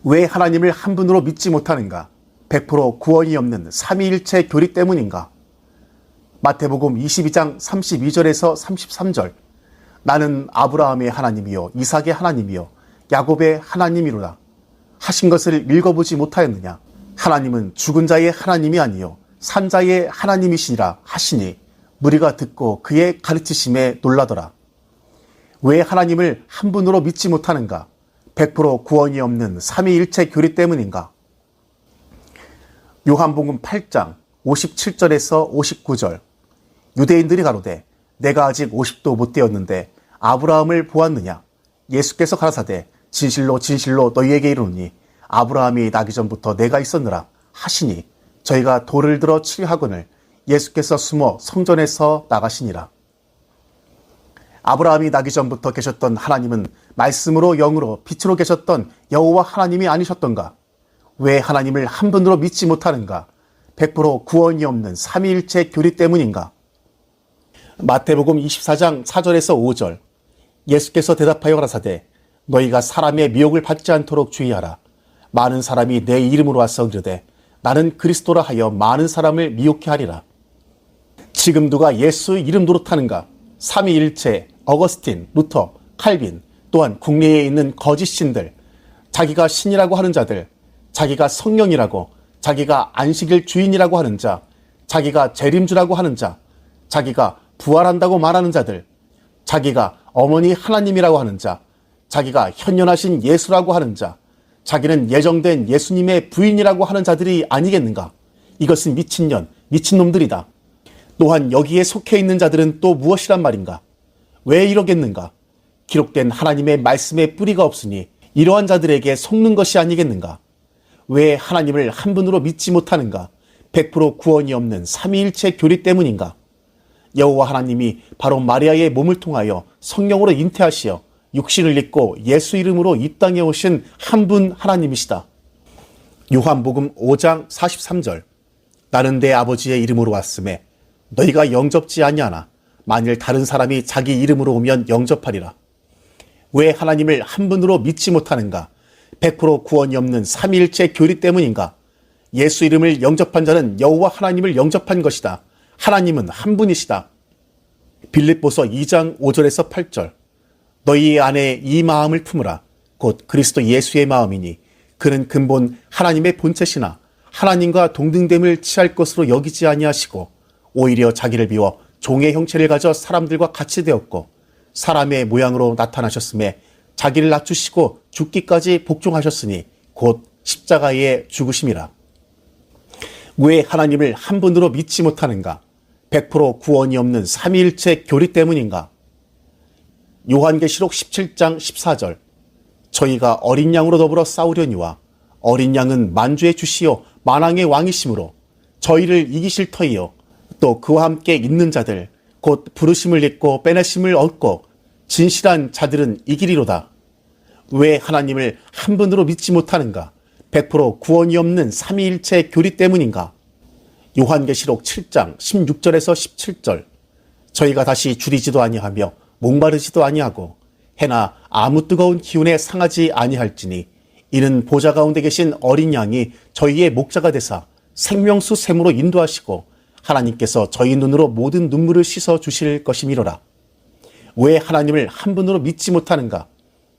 왜 하나님을 한 분으로 믿지 못하는가? 100% 구원이 없는 삼위일체 교리 때문인가? 마태복음 22장 32절에서 33절. 나는 아브라함의 하나님이요 이삭의 하나님이요 야곱의 하나님이로다 하신 것을 읽어보지 못하였느냐. 하나님은 죽은 자의 하나님이 아니요 산 자의 하나님이시니라 하시니 무리가 듣고 그의 가르치심에 놀라더라. 왜 하나님을 한 분으로 믿지 못하는가? 100% 구원이 없는 삼위일체 교리 때문인가? 요한복음 8장 57절에서 59절. 유대인들이 가로되 내가 아직 50도 못 되었는데 아브라함을 보았느냐. 예수께서 가라사대 진실로 진실로 너희에게 이르노니 아브라함이 나기 전부터 내가 있었느라 하시니 저희가 돌을 들어 치려 하거늘 예수께서 숨어 성전에서 나가시니라. 아브라함이 나기 전부터 계셨던 하나님은 말씀으로 영으로 빛으로 계셨던 여호와 하나님이 아니셨던가? 왜 하나님을 한 분으로 믿지 못하는가? 100% 구원이 없는 삼위일체 교리 때문인가? 마태복음 24장 4절에서 5절. 예수께서 대답하여 가라사대 너희가 사람의 미혹을 받지 않도록 주의하라. 많은 사람이 내 이름으로 와서 이르되 나는 그리스도라 하여 많은 사람을 미혹해 하리라. 지금 누가 예수 이름 노릇하는가? 삼위일체, 어거스틴, 루터, 칼빈, 또한 국내에 있는 거짓 신들, 자기가 신이라고 하는 자들, 자기가 성령이라고, 자기가 안식일 주인이라고 하는 자, 자기가 재림주라고 하는 자, 자기가 부활한다고 말하는 자들, 자기가 어머니 하나님이라고 하는 자, 자기가 현존하신 예수라고 하는 자, 자기는 예정된 예수님의 부인이라고 하는 자들이 아니겠는가? 이것은 미친년, 미친놈들이다. 또한 여기에 속해 있는 자들은 또 무엇이란 말인가? 왜 이러겠는가? 기록된 하나님의 말씀에 뿌리가 없으니 이러한 자들에게 속는 것이 아니겠는가? 왜 하나님을 한 분으로 믿지 못하는가? 100% 구원이 없는 삼위일체 교리 때문인가? 여호와 하나님이 바로 마리아의 몸을 통하여 성령으로 잉태하시어 육신을 입고 예수 이름으로 이 땅에 오신 한 분 하나님이시다. 요한복음 5장 43절. 나는 내 아버지의 이름으로 왔음에 너희가 영접지 아니하나 만일 다른 사람이 자기 이름으로 오면 영접하리라. 왜 하나님을 한 분으로 믿지 못하는가? 100% 구원이 없는 삼위일체 교리 때문인가? 예수 이름을 영접한 자는 여호와 하나님을 영접한 것이다. 하나님은 한 분이시다. 빌립보서 2장 5절에서 8절. 너희 안에 이 마음을 품으라. 곧 그리스도 예수의 마음이니 그는 근본 하나님의 본체시나 하나님과 동등됨을 취할 것으로 여기지 아니하시고 오히려 자기를 비워 종의 형체를 가져 사람들과 같이 되었고 사람의 모양으로 나타나셨음에 자기를 낮추시고 죽기까지 복종하셨으니 곧 십자가의 죽으심이라. 왜 하나님을 한 분으로 믿지 못하는가? 100% 구원이 없는 삼위일체 교리 때문인가? 요한계시록 17장 14절. 저희가 어린 양으로 더불어 싸우려니와 어린 양은 만주의 주시요 만왕의 왕이심으로 저희를 이기실 터이요 또 그와 함께 있는 자들 곧 부르심을 입고 빼내심을 얻고 진실한 자들은 이기리로다. 왜 하나님을 한 분으로 믿지 못하는가? 100% 구원이 없는 삼위일체 교리 때문인가? 요한계시록 7장 16절에서 17절. 저희가 다시 줄이지도 아니하며 목마르지도 아니하고 해나 아무 뜨거운 기운에 상하지 아니할지니 이는 보좌 가운데 계신 어린 양이 저희의 목자가 되사 생명수 샘으로 인도하시고 하나님께서 저희 눈으로 모든 눈물을 씻어 주실 것이미로라. 왜 하나님을 한 분으로 믿지 못하는가?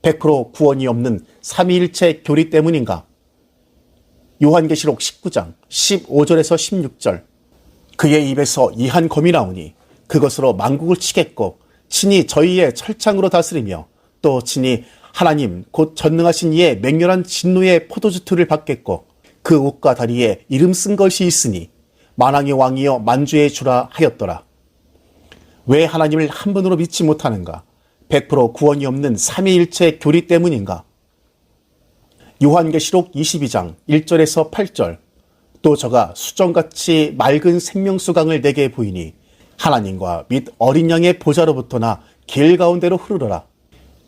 100% 구원이 없는 삼위일체 교리 때문인가? 요한계시록 19장 15절에서 16절. 그의 입에서 이 한 검이 나오니 그것으로 만국을 치겠고 친히 저희의 철창으로 다스리며 또 친히 하나님 곧 전능하신 이의 맹렬한 진노의 포도주틀을 받겠고 그 옷과 다리에 이름 쓴 것이 있으니 만왕의 왕이여 만주의 주라 하였더라. 왜 하나님을 한 분으로 믿지 못하는가? 100% 구원이 없는 삼위일체 교리 때문인가? 요한계시록 22장 1절에서 8절. 또 저가 수정같이 맑은 생명수강을 내게 보이니 하나님과 및 어린 양의 보좌로부터나 길 가운데로 흐르러라.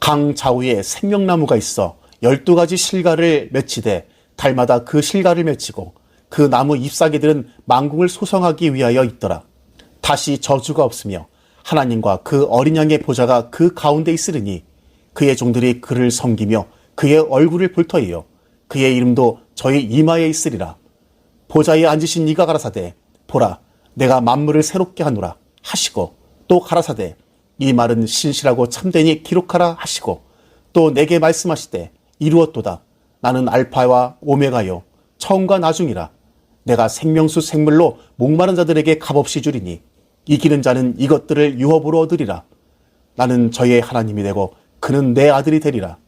강 좌우에 생명나무가 있어 12가지 실과를 맺히되 달마다 그 실과를 맺히고 그 나무 잎사귀들은 만국을 소성하기 위하여 있더라. 다시 저주가 없으며 하나님과 그 어린 양의 보좌가 그 가운데 있으리니 그의 종들이 그를 섬기며 그의 얼굴을 볼 터이요 그의 이름도 저희 이마에 있으리라. 보좌에 앉으신 이가 가라사대 보라 내가 만물을 새롭게 하노라 하시고 또 가라사대 이 말은 신실하고 참되니 기록하라 하시고 또 내게 말씀하시되 이루었도다. 나는 알파와 오메가요 처음과 나중이라. 내가 생명수 생물로 목마른 자들에게 값없이 주리니 이기는 자는 이것들을 유업으로 얻으리라. 나는 저의 하나님이 되고 그는 내 아들이 되리라.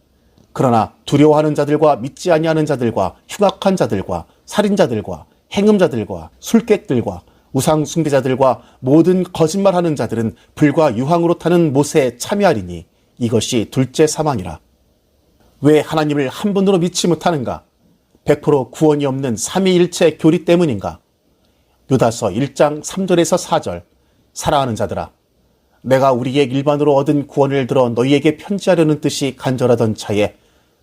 그러나 두려워하는 자들과 믿지 아니하는 자들과 흉악한 자들과 살인자들과 행음자들과 술객들과 우상 숭배자들과 모든 거짓말하는 자들은 불과 유황으로 타는 못에 참여하리니 이것이 둘째 사망이라. 왜 하나님을 한 분으로 믿지 못하는가? 100% 구원이 없는 삼위일체 교리 때문인가? 유다서 1장 3절에서 4절. 사랑하는 자들아, 내가 우리의 일반으로 얻은 구원을 들어 너희에게 편지하려는 뜻이 간절하던 차에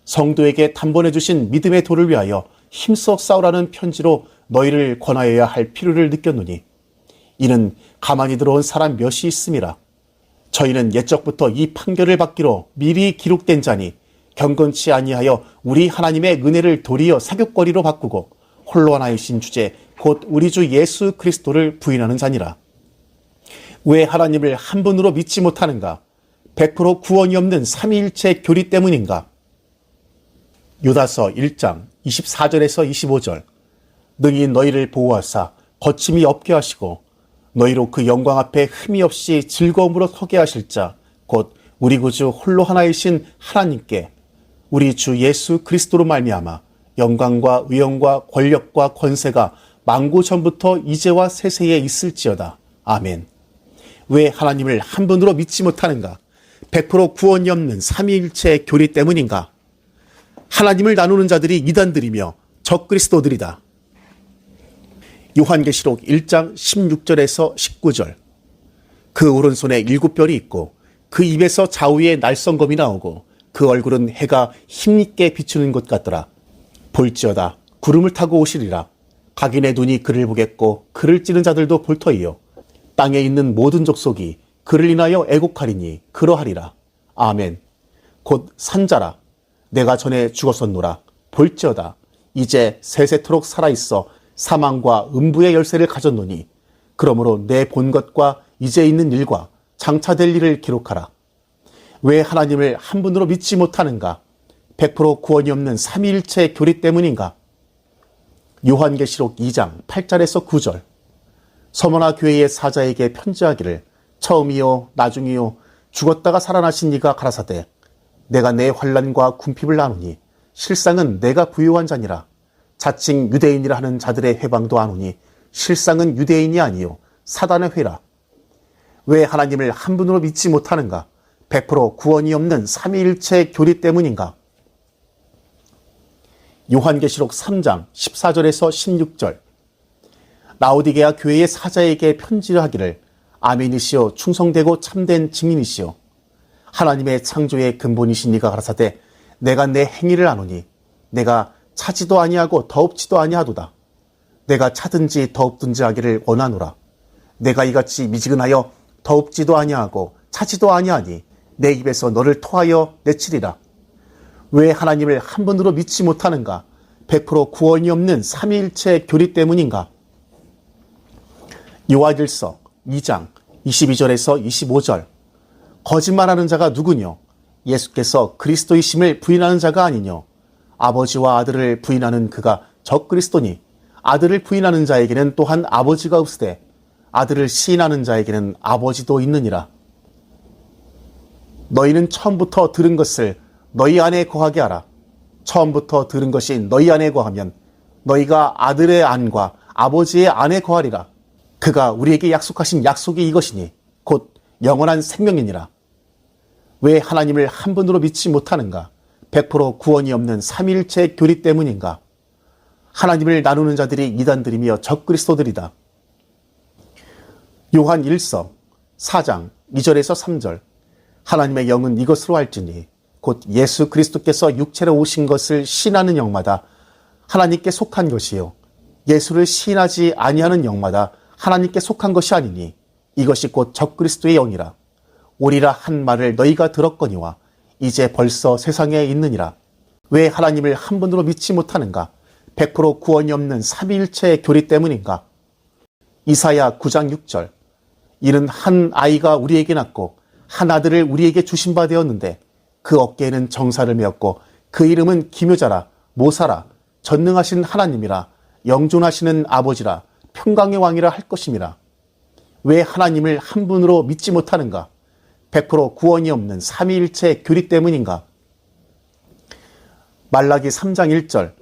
성도에게 단번해 주신 믿음의 도를 위하여 힘써 싸우라는 편지로 너희를 권하여야 할 필요를 느꼈노니 이는 가만히 들어온 사람 몇이 있음이라. 저희는 옛적부터 이 판결을 받기로 미리 기록된 자니 경건치 아니하여 우리 하나님의 은혜를 도리어 사귑거리로 바꾸고 홀로 하나이신 주제 곧 우리 주 예수 그리스도를 부인하는 자니라. 왜 하나님을 한 분으로 믿지 못하는가? 100% 구원이 없는 삼위일체 교리 때문인가? 유다서 1장 24절에서 25절. 능히 너희를 보호하사 거침이 없게 하시고 너희로 그 영광 앞에 흠이 없이 즐거움으로 서게 하실 자 곧 우리 구주 홀로 하나이신 하나님께 우리 주 예수 그리스도로 말미암아 영광과 의형과 권력과 권세가 만고 전부터 이제와 세세에 있을지어다. 아멘. 왜 하나님을 한 분으로 믿지 못하는가? 100% 구원이 없는 삼위일체 교리 때문인가? 하나님을 나누는 자들이 이단들이며 적그리스도들이다. 요한계시록 1장 16절에서 19절. 그 오른손에 7별이 있고 그 입에서 좌우에 날성검이 나오고 그 얼굴은 해가 힘있게 비추는 것 같더라. 볼지어다 구름을 타고 오시리라. 각인의 눈이 그를 보겠고 그를 찌는 자들도 볼 터이요 땅에 있는 모든 족속이 그를 인하여 애곡하리니 그러하리라. 아멘. 곧 산자라. 내가 전에 죽었었노라. 볼지어다 이제 세세토록 살아있어 사망과 음부의 열쇠를 가졌노니 그러므로 내 본 것과 이제 있는 일과 장차될 일을 기록하라. 왜 하나님을 한 분으로 믿지 못하는가? 100% 구원이 없는 삼위일체 교리 때문인가? 요한계시록 2장 8절에서 9절. 서머나 교회의 사자에게 편지하기를 처음이요 나중이요 죽었다가 살아나신 이가 가라사대 내가 내 환난과 궁핍을 나누니 실상은 내가 부요한 자니라. 자칭 유대인이라 하는 자들의 회방도 아노니 실상은 유대인이 아니요 사단의 회라. 왜 하나님을 한 분으로 믿지 못하는가? 100% 구원이 없는 삼위일체 교리 때문인가? 요한계시록 3장 14절에서 16절. 라오디게아 교회의 사자에게 편지를 하기를 아멘이시오 충성되고 참된 증인이시오 하나님의 창조의 근본이신 이가 가라사대 내가 내 행위를 아노니 내가 차지도 아니하고 더웁지도 아니하도다. 내가 차든지 더웁든지 하기를 원하노라. 내가 이같이 미지근하여 더웁지도 아니하고 차지도 아니하니 내 입에서 너를 토하여 내치리라. 왜 하나님을 한 분으로 믿지 못하는가? 100% 구원이 없는 삼위일체 교리 때문인가? 요한일서 2장 22절에서 25절. 거짓말하는 자가 누구뇨? 예수께서 그리스도이심을 부인하는 자가 아니뇨? 아버지와 아들을 부인하는 그가 적그리스도니 아들을 부인하는 자에게는 또한 아버지가 없으되 아들을 시인하는 자에게는 아버지도 있느니라. 너희는 처음부터 들은 것을 너희 안에 거하게 하라. 처음부터 들은 것이 너희 안에 거하면 너희가 아들의 안과 아버지의 안에 거하리라. 그가 우리에게 약속하신 약속이 이것이니 곧 영원한 생명이니라. 왜 하나님을 한 분으로 믿지 못하는가? 100% 구원이 없는 삼위일체 교리 때문인가? 하나님을 나누는 자들이 이단들이며 적그리스도들이다. 요한 1서 4장 2절에서 3절. 하나님의 영은 이것으로 알지니 곧 예수 그리스도께서 육체로 오신 것을 시인하는 영마다 하나님께 속한 것이요 예수를 시인하지 아니하는 영마다 하나님께 속한 것이 아니니 이것이 곧 적그리스도의 영이라. 오리라 한 말을 너희가 들었거니와 이제 벌써 세상에 있느니라. 왜 하나님을 한 분으로 믿지 못하는가? 100% 구원이 없는 삼위일체 교리 때문인가? 이사야 9장 6절. 이는 한 아이가 우리에게 낳고 한 아들을 우리에게 주신 바 되었는데 그 어깨에는 정사를 메었고 그 이름은 기묘자라 모사라 전능하신 하나님이라 영존하시는 아버지라 평강의 왕이라 할 것임이라. 왜 하나님을 한 분으로 믿지 못하는가? 100% 구원이 없는 삼위일체 교리 때문인가? 말라기 3장 1절.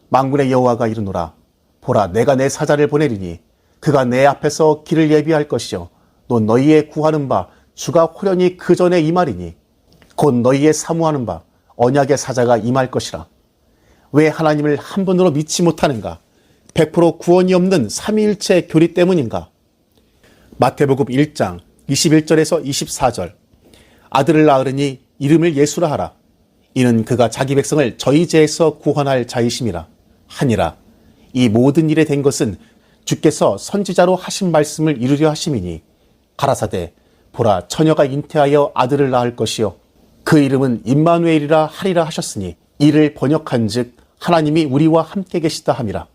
만군의 여호와가 이르노라. 보라 내가 내 사자를 보내리니 그가 내 앞에서 길을 예비할 것이요 또 너희의 구하는 바 주가 호련히 그 전에 임하리니 곧 너희의 사모하는 바 언약의 사자가 임할 것이라. 왜 하나님을 한 분으로 믿지 못하는가? 100% 구원이 없는 삼위일체 교리 때문인가? 마태복음 1장 21절에서 24절. 아들을 낳으리니 이름을 예수라 하라. 이는 그가 자기 백성을 저희 죄에서 구원할 자이심이라 하니라. 이 모든 일에 된 것은 주께서 선지자로 하신 말씀을 이루려 하심이니 가라사대 보라 처녀가 잉태하여 아들을 낳을 것이요 그 이름은 임마누엘이라 하리라 하셨으니 이를 번역한즉 하나님이 우리와 함께 계시다 함이라.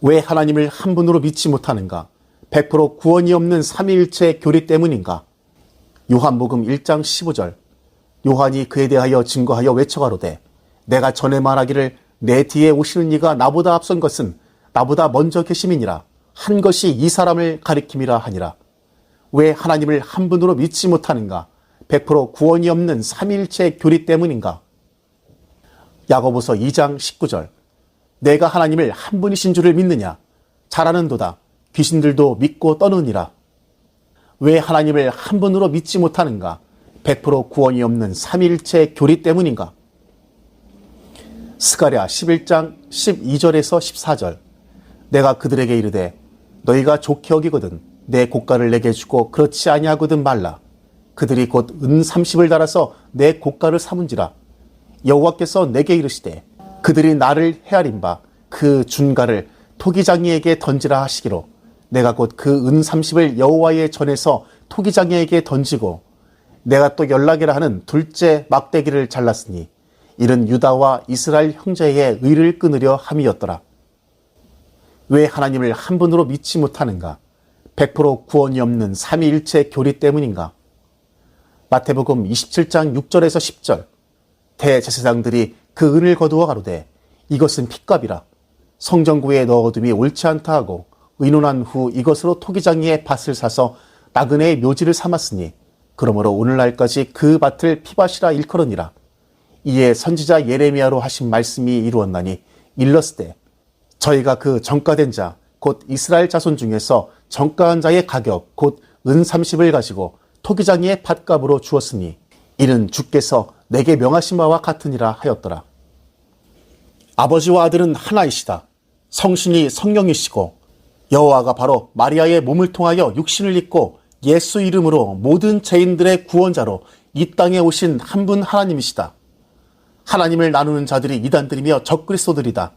왜 하나님을 한 분으로 믿지 못하는가? 100% 구원이 없는 삼위일체 교리 때문인가? 요한복음 1장 15절 요한이 그에 대하여 증거하여 외쳐가로되 내가 전에 말하기를 내 뒤에 오시는 이가 나보다 앞선 것은 나보다 먼저 계심이니라 한 것이 이 사람을 가리킴이라 하니라. 왜 하나님을 한 분으로 믿지 못하는가? 100% 구원이 없는 삼위일체 교리 때문인가? 야고보서 2장 19절 내가 하나님을 한 분이신 줄을 믿느냐? 잘하는도다. 귀신들도 믿고 떠느니라. 왜 하나님을 한 분으로 믿지 못하는가? 100% 구원이 없는 삼위일체 교리 때문인가? 스가랴 11장 12절에서 14절 내가 그들에게 이르되 너희가 좋게 여기거든 내 고가를 내게 주고 그렇지 아니하거든 말라. 그들이 곧 은 30을 달아서 내 고가를 삼은지라. 여호와께서 내게 이르시되 그들이 나를 헤아린 바 그 준가를 토기장이에게 던지라 하시기로 내가 곧 그 은 30을 여호와의 전에서 토기장이에게 던지고 내가 또 연락이라 하는 둘째 막대기를 잘랐으니 이는 유다와 이스라엘 형제의 의를 끊으려 함이었더라. 왜 하나님을 한 분으로 믿지 못하는가? 100% 구원이 없는 삼위일체 교리 때문인가? 마태복음 27장 6절에서 10절 대제사장들이 그 은을 거두어 가로되 이것은 핏값이라 성전구에 넣어둠이 옳지 않다 하고 의논한 후 이것으로 토기장이의 밭을 사서 나그네의 묘지를 삼았으니 그러므로 오늘날까지 그 밭을 피밭이라 일컬으니라. 이에 선지자 예레미야로 하신 말씀이 이루었나니 일렀으되 저희가 그 정가된 자 곧 이스라엘 자손 중에서 정가한 자의 가격 곧 은 30을 가지고 토기장이의 밭값으로 주었으니 이는 주께서 내게 명하신 바와 같으니라 하였더라. 아버지와 아들은 하나이시다. 성신이 성령이시고 여호와가 바로 마리아의 몸을 통하여 육신을 입고 예수 이름으로 모든 죄인들의 구원자로 이 땅에 오신 한 분 하나님이시다. 하나님을 나누는 자들이 이단들이며 적그리스도들이다.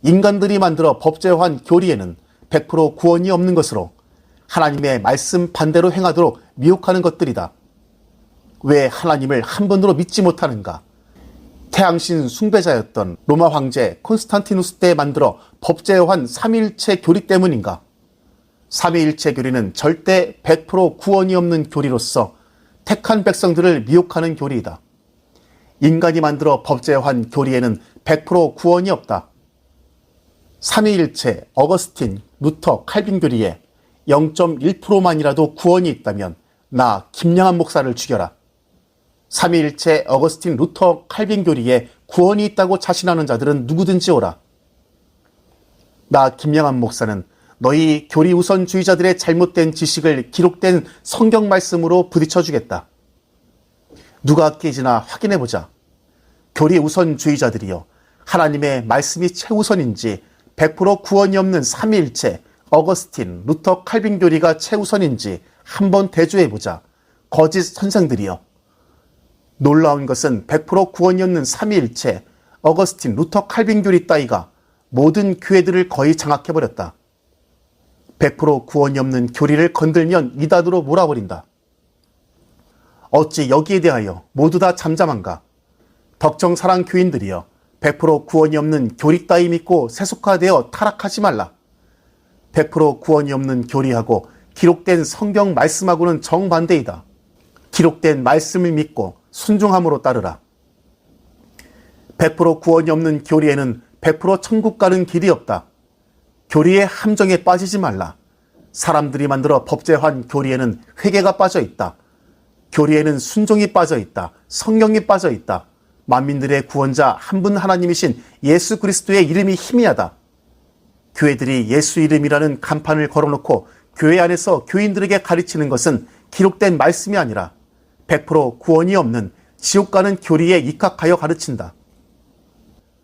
인간들이 만들어 법제화한 교리에는 100% 구원이 없는 것으로 하나님의 말씀 반대로 행하도록 미혹하는 것들이다. 왜 하나님을 한 분으로 믿지 못하는가? 태양신 숭배자였던 로마 황제 콘스탄티누스 때 만들어 법제화한 삼위일체 교리 때문인가? 삼위일체 교리는 절대 100% 구원이 없는 교리로서 택한 백성들을 미혹하는 교리이다. 인간이 만들어 법제화한 교리에는 100% 구원이 없다. 삼위일체, 어거스틴, 루터, 칼빈 교리에 0.1%만이라도 구원이 있다면 나 김양한 목사를 죽여라. 삼위일체, 어거스틴, 루터, 칼빈 교리에 구원이 있다고 자신하는 자들은 누구든지 오라. 나 김양한 목사는 너희 교리 우선주의자들의 잘못된 지식을 기록된 성경 말씀으로 부딪혀주겠다. 누가 깨지나 확인해보자. 교리 우선주의자들이여 하나님의 말씀이 최우선인지 100% 구원이 없는 삼위일체, 어거스틴, 루터, 칼빈 교리가 최우선인지 한번 대조해보자. 거짓 선생들이여. 놀라운 것은 100% 구원이 없는 삼위일체, 어거스틴, 루터, 칼빈 교리 따위가 모든 교회들을 거의 장악해버렸다. 100% 구원이 없는 교리를 건들면 이단으로 몰아버린다. 어찌 여기에 대하여 모두 다 잠잠한가? 덕정사랑 교인들이여 100% 구원이 없는 교리 따위 믿고 세속화되어 타락하지 말라. 100% 구원이 없는 교리하고 기록된 성경 말씀하고는 정반대이다. 기록된 말씀을 믿고 순종함으로 따르라. 100% 구원이 없는 교리에는 100% 천국 가는 길이 없다. 교리의 함정에 빠지지 말라. 사람들이 만들어 법제화한 교리에는 회개가 빠져 있다. 교리에는 순종이 빠져 있다. 성령이 빠져 있다. 만민들의 구원자 한 분 하나님이신 예수 그리스도의 이름이 희미하다. 교회들이 예수 이름이라는 간판을 걸어놓고 교회 안에서 교인들에게 가르치는 것은 기록된 말씀이 아니라 100% 구원이 없는 지옥 가는 교리에 입각하여 가르친다.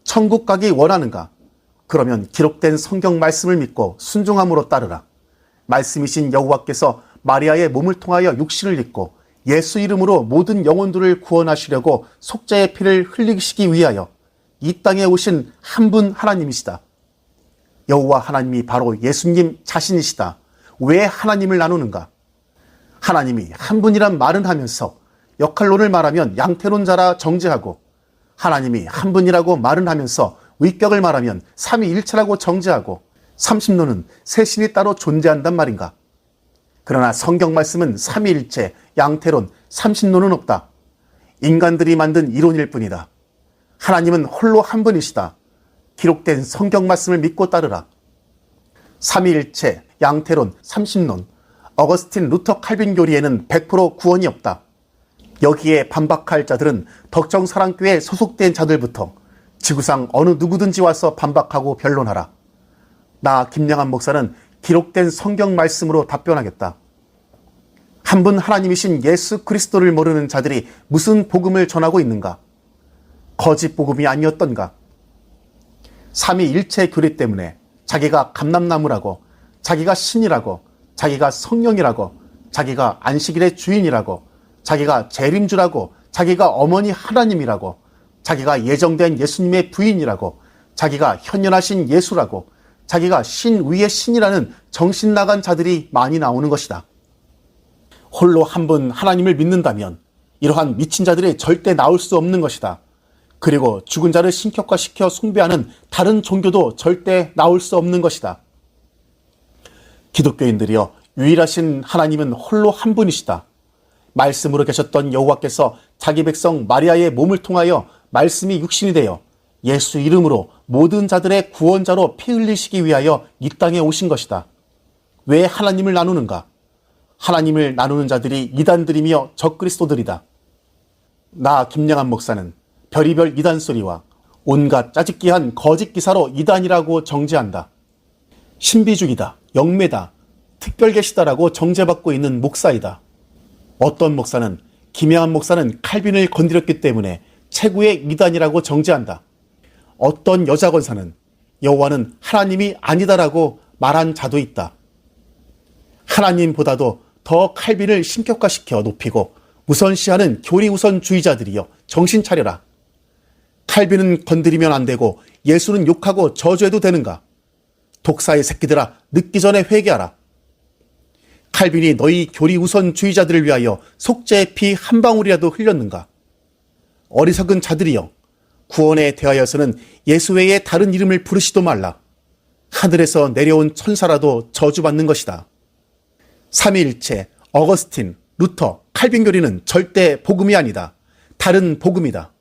천국 가기 원하는가? 그러면 기록된 성경 말씀을 믿고 순종함으로 따르라. 말씀이신 여호와께서 마리아의 몸을 통하여 육신을 입고 예수 이름으로 모든 영혼들을 구원하시려고 속죄의 피를 흘리시기 위하여 이 땅에 오신 한 분 하나님이시다. 여호와 하나님이 바로 예수님 자신이시다. 왜 하나님을 나누는가? 하나님이 한 분이란 말은 하면서 역할론을 말하면 양태론자라 정죄하고, 하나님이 한 분이라고 말은 하면서 위격을 말하면 삼위일체라고 정죄하고, 삼신론은 세 신이 따로 존재한단 말인가? 그러나 성경 말씀은 삼위일체, 양태론, 삼신론은 없다. 인간들이 만든 이론일 뿐이다. 하나님은 홀로 한 분이시다. 기록된 성경 말씀을 믿고 따르라. 삼위일체, 양태론, 삼신론, 어거스틴, 루터, 칼빈 교리에는 100% 구원이 없다. 여기에 반박할 자들은 덕정사랑교회에 소속된 자들부터 지구상 어느 누구든지 와서 반박하고 변론하라. 나 김영한 목사는 기록된 성경 말씀으로 답변하겠다. 한 분 하나님이신 예수 그리스도를 모르는 자들이 무슨 복음을 전하고 있는가? 거짓 복음이 아니었던가? 삼위일체 교리 때문에 자기가 감람나무라고, 자기가 신이라고, 자기가 성령이라고, 자기가 안식일의 주인이라고, 자기가 재림주라고, 자기가 어머니 하나님이라고, 자기가 예정된 예수님의 부인이라고, 자기가 현현하신 예수라고, 자기가 신 위의 신이라는 정신 나간 자들이 많이 나오는 것이다. 홀로 한 분 하나님을 믿는다면 이러한 미친 자들이 절대 나올 수 없는 것이다. 그리고 죽은 자를 신격화시켜 숭배하는 다른 종교도 절대 나올 수 없는 것이다. 기독교인들이여, 유일하신 하나님은 홀로 한 분이시다. 말씀으로 계셨던 여호와께서 자기 백성 마리아의 몸을 통하여 말씀이 육신이 되어 예수 이름으로 모든 자들의 구원자로 피 흘리시기 위하여 이 땅에 오신 것이다. 왜 하나님을 나누는가? 하나님을 나누는 자들이 이단들이며 적그리스도들이다. 나 김영한 목사는 별의별 이단 소리와 온갖 짜집기한 거짓 기사로 이단이라고 정죄한다. 신비주의다, 영매다, 특별계시다라고 정죄받고 있는 목사이다. 어떤 목사는 김영한 목사는 칼빈을 건드렸기 때문에 최고의 이단이라고 정죄한다. 어떤 여자 권사는 여호와는 하나님이 아니다라고 말한 자도 있다. 하나님보다도 더 칼빈을 신격화시켜 높이고 우선시하는 교리우선주의자들이여, 정신 차려라. 칼빈은 건드리면 안 되고 예수는 욕하고 저주해도 되는가? 독사의 새끼들아, 늦기 전에 회개하라. 칼빈이 너희 교리우선주의자들을 위하여 속죄의 피 한 방울이라도 흘렸는가? 어리석은 자들이여, 구원에 대하여서는 예수 외에 다른 이름을 부르시도 말라. 하늘에서 내려온 천사라도 저주받는 것이다. 삼위일체, 어거스틴, 루터, 칼빈 교리는 절대 복음이 아니다. 다른 복음이다.